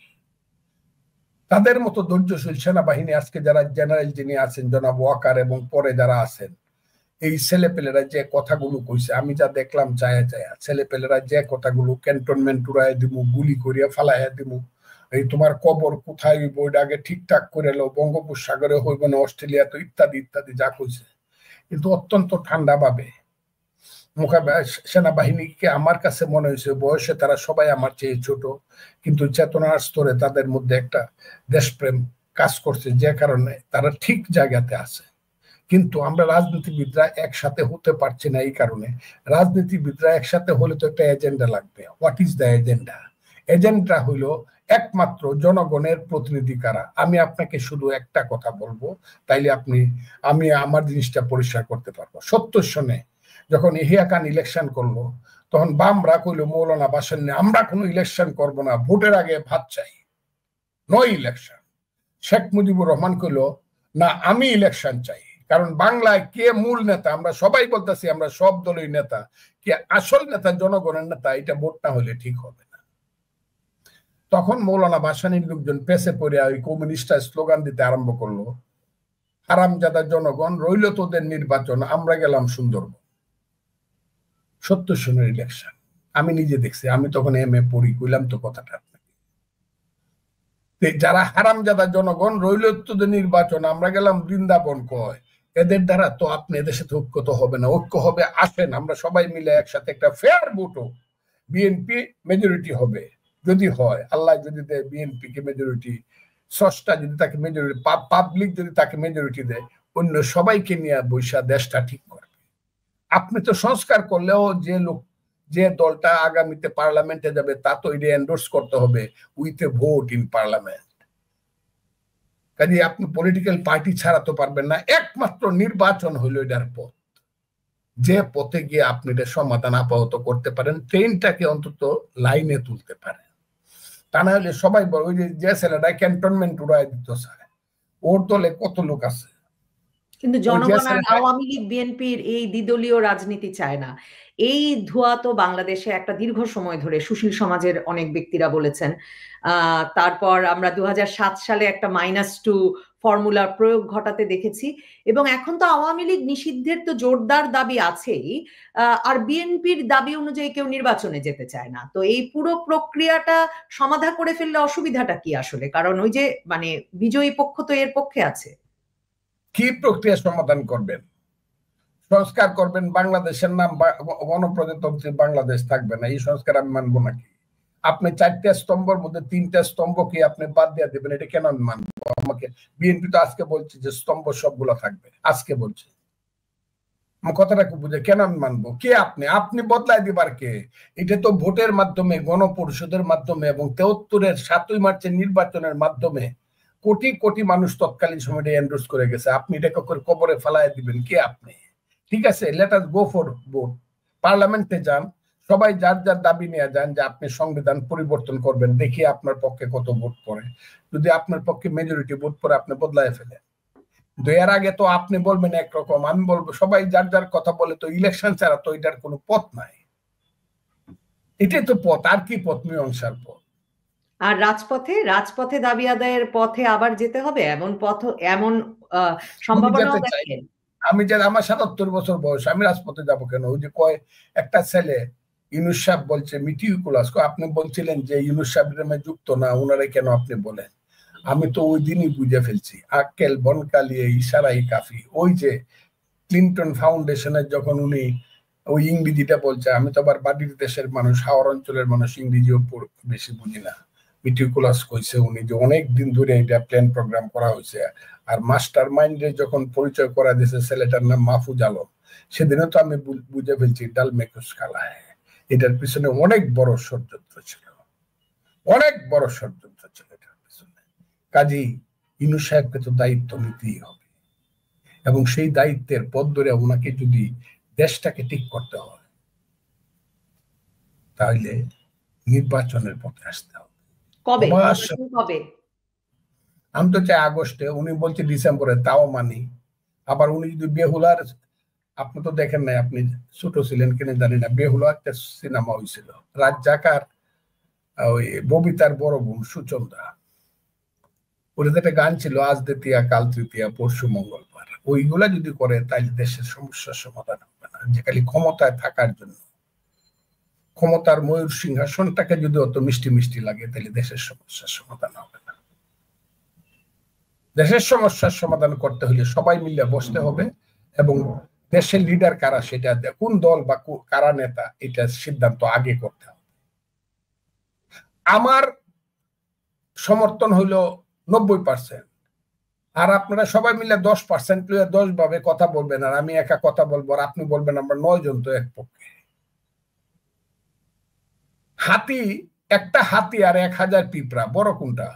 B: তাদের মতো ধৈর্যশীল সেনাবাহিনী আজকে যারা জেনারেল যিনি আছেন জনাব ওয়াকার এবং পরে যারা আছেন, এই ছেলেপেলেরা যে কথাগুলো কইছে, আমি যা দেখলাম চায়া চায়া, ছেলেপেলেরা যে কথাগুলো, ক্যান্টনমেন্ট উড়াই দিমু, গুলি করিয়া ফালাইয়া দিমু, এই তোমার কবর কোথায় হইব ওইটা আগে ঠিকঠাক করে লো, বঙ্গোপসাগরে হইব না অস্ট্রেলিয়া, তো ইত্যাদি ইত্যাদি যা কইছে, কিন্তু অত্যন্ত ঠান্ডা ভাবে সেনাবাহিনীকে আমার কাছে মনে হয়েছে বয়সে তারা সবাই আমার চেয়ে ছোট, কিন্তু চেতনার স্তরে তাদের মধ্যে একটা দেশপ্রেম কাজ করছে, যে কারণে তারা ঠিক জায়গাতে আছে। কিন্তু আমরা রাজনীতিবিদরা একসাথে হতে পারছি না এই কারণে, রাজনীতিবিদরা একসাথে হলে তো একটা এজেন্ডা লাগবে। What is the agenda? Agenda হইলো একমাত্র জনগণের প্রতিনিধি কারা। আমি আপনাকে শুধু একটা কথা বলবো, তাইলে আমি আমার জিনিসটা পরিষ্কার করতে পারবো। 70 সনে যখন ইহিয়া খান ইলেকশন করলো, তখন বামরা কইলো মৌলানা ভাসানী, আমরা কোনো ইলেকশন করব না, ভোটের আগে ভাত চাই, নো ইলেকশন। শেখ মুজিবুর রহমান কইলো না, আমি ইলেকশন চাই, কারণ বাংলায় কে মূল নেতা, আমরা সবাই বলতেছি আমরা সব দলের নেতা, কে আসল নেতা, জনগণের নেতা, এটা ভোট না হলে ঠিক হবে না। তখন মৌলানা ভাসানীর লোকজন পেছে পড়ে ওই কমিউনিস্টরা স্লোগান দিতে আরম্ভ করলো, হারামজাদা জনগণ, রইল তোদের নির্বাচন, আমরা গেলাম সুন্দরবন। 70 সনের ইলেকশন, আমি নিজে দেখছি, আমি তখন MA পড়ি, কইলাম তো কথাটা। যারা হারামজাদা জনগণ, রইল তোদের নির্বাচন, আমরা গেলাম বৃন্দাবন কয়, এদের দ্বারা তো আপনি এদের সাথে ঐক্য তো হবে না। ঐক্য হবে, আসেন আমরা সবাই মিলে একসাথে একটা ফেয়ার ভোটও, বিএনপি মেজরিটি হবে, যদি হয়, আল্লাহ যদি দেয় বিএনপি কে মেজরিটি, স্রষ্টা যদি তাকে মেজরিটি, পাবলিক যদি তাকে মেজরিটি দেয়, অন্য সবাইকে নিয়ে বৈশা দেশটা ঠিক করবে। আপনি তো সংস্কার করলেও যে দলটা আগামীতে পার্লামেন্টে যাবে, তা তো এটা এন্ডোর্স করতে হবে with a vote in parliament. কাজে আপনি পলিটিক্যাল পার্টি ছাড়া তো পারবেন না, একমাত্র নির্বাচন হইল এটার পথ, যে পথে গিয়ে আপনি এটা সমাধান আপাতত করতে পারেন, ট্রেনটাকে অন্তত লাইনে তুলতে পারেন। তা না হলে সবাই বলে, ওই যে ছেলেটা ক্যান্টনমেন্ট উড়াই দিত স্যার, ওর দলে কত লোক আছে।
A: কিন্তু জনগণ আর আওয়ামী লীগ বিএনপির এই দ্বিদলীয় রাজনীতি চায় না। এই ধোঁয়া তো বাংলাদেশে একটা দীর্ঘ সময় ধরে সুশীল সমাজের অনেক ব্যক্তিরা বলেছেন। তারপর আমরা 2007 সালে একটা -2 ফর্মুলার প্রয়োগ ঘটাতে দেখেছি, এবং এখন তো আওয়ামী লীগ নিষিদ্ধের তো জোরদার দাবি আছেই। আর বিএনপির দাবি অনুযায়ী কেউ নির্বাচনে যেতে চায় না। তো এই পুরো প্রক্রিয়াটা সমাধা করে ফেললে অসুবিধাটা কি আসলে? কারণ ওই যে মানে বিজয়ী পক্ষ তো এর পক্ষে আছে।
B: কি প্রক্রিয়া সমাধান করবেন? সংস্কার করবেন, বাংলাদেশের নাম গণপ্রজাতন্ত্রী বাংলাদেশ থাকবে না, এই সংস্কার আমি মানবো নাকি? আপনি 4টা স্তম্ভের মধ্যে 3টা স্তম্ভকে আপনি বাদ দিয়ে দেবেন, এটা কেন আমি মানবো? আমাকে বিএনপি তো আজকে বলছে যে স্তম্ভ সবগুলো থাকবে, আজকে বলছে, কথাটা খুব বুঝে, কেন আমি মানবো? কে আপনি বদলাই দিবার কে? এটা তো ভোটের মাধ্যমে, গণপরিষদের মাধ্যমে এবং 73-এর 7ই মার্চের নির্বাচনের মাধ্যমে কোটি কোটি মানুষ তৎকালীন সময়টা এন্ডোর্স করে গেছে। আপনি এটাকে করে কবরে ফেলায় দিবেন কে আপনি? ঠিক আছে, let us go for vote, পার্লামেন্টে যান, সবাই যার যার দাবি নিয়ে যান যে আপনি সংবিধান পরিবর্তন করবেন, দেখি আপনার পক্ষে কত ভোট পড়ে। যদি আপনার পক্ষে মেজরিটি ভোট পড়ে, আপনি বদলায় ফেলেন। এর আগে তো আপনি বলবেন একরকম, আমি বলবো, সবাই যার যার কথা বলে, তো ইলেকশন ছাড়া তো এটার কোনো পথ নাই। এটাই তো পথ, আর কি পথ? মীমাংসার পথ।
A: আর রাজপথে দাবি আদায়ের পথে আবার যেতে হবে, এমন পথ, এমন সম্ভাবনাও দেখেন?
B: আমি আমার 77 বছর বয়স, আমি রাজপথে যাবো কেন? ওই যে কয় একটা ছেলে, ইউনুস সাহেব বলছে মিটিউকুলাস, আপনি বলছিলেন যে ইউনুস সাহেবের নামে যুক্ত না, ওনারে কেন আপনি বলেন? আমি তো ওই দিনই বুঝে ফেলছি, আক্কেল বনকালিয়ে ইশারাই কাফি। ওই যে ক্লিন্টন ফাউন্ডেশনের যখন উনি ওই ইংরেজিটা বলছে, আমি তো আবার বাড়ির দেশের মানুষ, হাওড় অঞ্চলের মানুষ, ইংরেজিও বেশি বুঝি না, মিটিকুলাস কইছে উনি যে অনেক দিন ধরে এটা প্ল্যান প্রোগ্রাম করা হয়েছে। আর মাস্টার মাইন্ডে যখন পরিচয় করা দিয়েছে ছেলেটার নাম মাহফুজ আলম, সেদিনও তো আমি বুঝে ফেলছি ডাল মেকুস কালায়, এটার পিছনে অনেক বড় ষড়যন্ত্র ছিল, অনেক বড় ষড়যন্ত্র ছিল এটার পিছনে। কাজী ইউনূস সাহেবকে তো দায়িত্ব নিতেই হবে, এবং সেই দায়িত্বের পথ ধরে ওনাকে যদি দেশটাকে ঠিক করতে হয় তাহলে নির্বাচনের পথে আসতে হবে।
A: কবে কবে?
B: আমি তো চাই আগস্টে, উনি বলছে ডিসেম্বরে, তাও মানি। আবার উনি যদি বেহুলার, আপনি তো দেখেন নাই, আপনি ছোট ছিলেন কিনা জানি না, বেহুলা একটা সিনেমা হয়েছিল, রাজ্জাকার ওই ববিতার বড় বোন সুচন্দ্রা, ওটাতে একটা গান ছিল, আজ দ্বিতীয়া কাল তৃতীয়া পরশু মঙ্গলবার। ওইগুলা যদি করে তাহলে দেশের সমস্যার সমাধান হবে না। যে খালি ক্ষমতায় থাকার জন্য, ক্ষমতার ময়ূর সিংহাসনটাকে যদি অত মিষ্টি মিষ্টি লাগে তাহলে দেশের সমস্যার সমাধান হবে না। দেশের সমস্যার সমাধান করতে হলে সবাই মিলে বসতে হবে, এবং দেশের লিডার কারা সেটা, কোন দল বা কারা নেতা, এটা সিদ্ধান্ত আগে করতে হবে। আমার সমর্থন হইলো 90%, আর আপনারা সবাই মিলে 10% লইয়া 10 ভাবে কথা বলবেন, আর আমি একা কথা বলবো, আর আপনি বলবেন, আমরা 9 জন তো এক পক্ষে। হাতি, একটা হাতি আর 1000 পিঁপড়া, বড় কোনটা?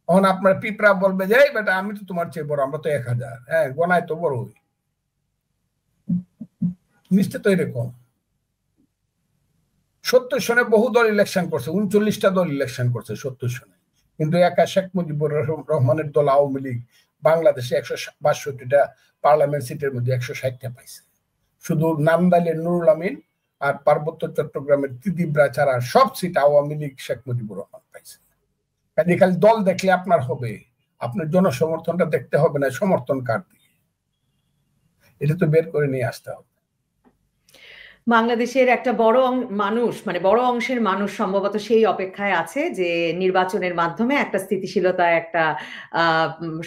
B: তখন আপনার পিঁপড়া বলবে যে এই বেটা, আমি তো তোমার চেয়ে বড়, আমরা তো 1000, হ্যাঁ গনায় তো বড়। জিনিসটা তো এরকম। 70 সনে বহু দল ইলেকশন করছে, 39টা দল ইলেকশন করছে 70 সনে, কিন্তু একা শেখ মুজিবুর রহমানের দল আওয়ামী লীগ বাংলাদেশে 162টা পার্লামেন্ট সিটের মধ্যে 160টা পাইছে। শুধু নান্দাইলের নুরুল আমিন আর পার্বত্য চট্টগ্রামের তিদিব্রা ছাড়া সব সিট আওয়ামী লীগ শেখ মুজিবুর রহমান পাইছে। কাজে খালি দল দেখলে আপনার হবে, আপনার জনসমর্থনটা দেখতে হবে না, সমর্থন কার দিকে, এটা তো বের করে নিয়ে আসতে হবে।
A: বাংলাদেশের একটা বড় মানুষ, মানে বড় অংশের মানুষ সম্ভবত সেই অপেক্ষায় আছে যে নির্বাচনের মাধ্যমে একটা স্থিতিশীলতা, একটা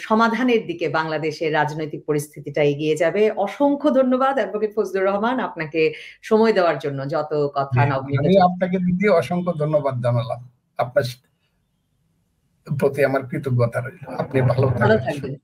A: সমাধানের দিকে বাংলাদেশের রাজনৈতিক পরিস্থিতিটা এগিয়ে যাবে। অসংখ্য ধন্যবাদ অ্যাডভোকেট ফজলুর রহমান, আপনাকে সময় দেওয়ার জন্য। যত কথা
B: আমি আপনাকে দিদি অসংখ্য ধন্যবাদ জানালাম, আপনার প্রতি আমার কৃতজ্ঞতা রইল। আপনি ভালো থাকবেন।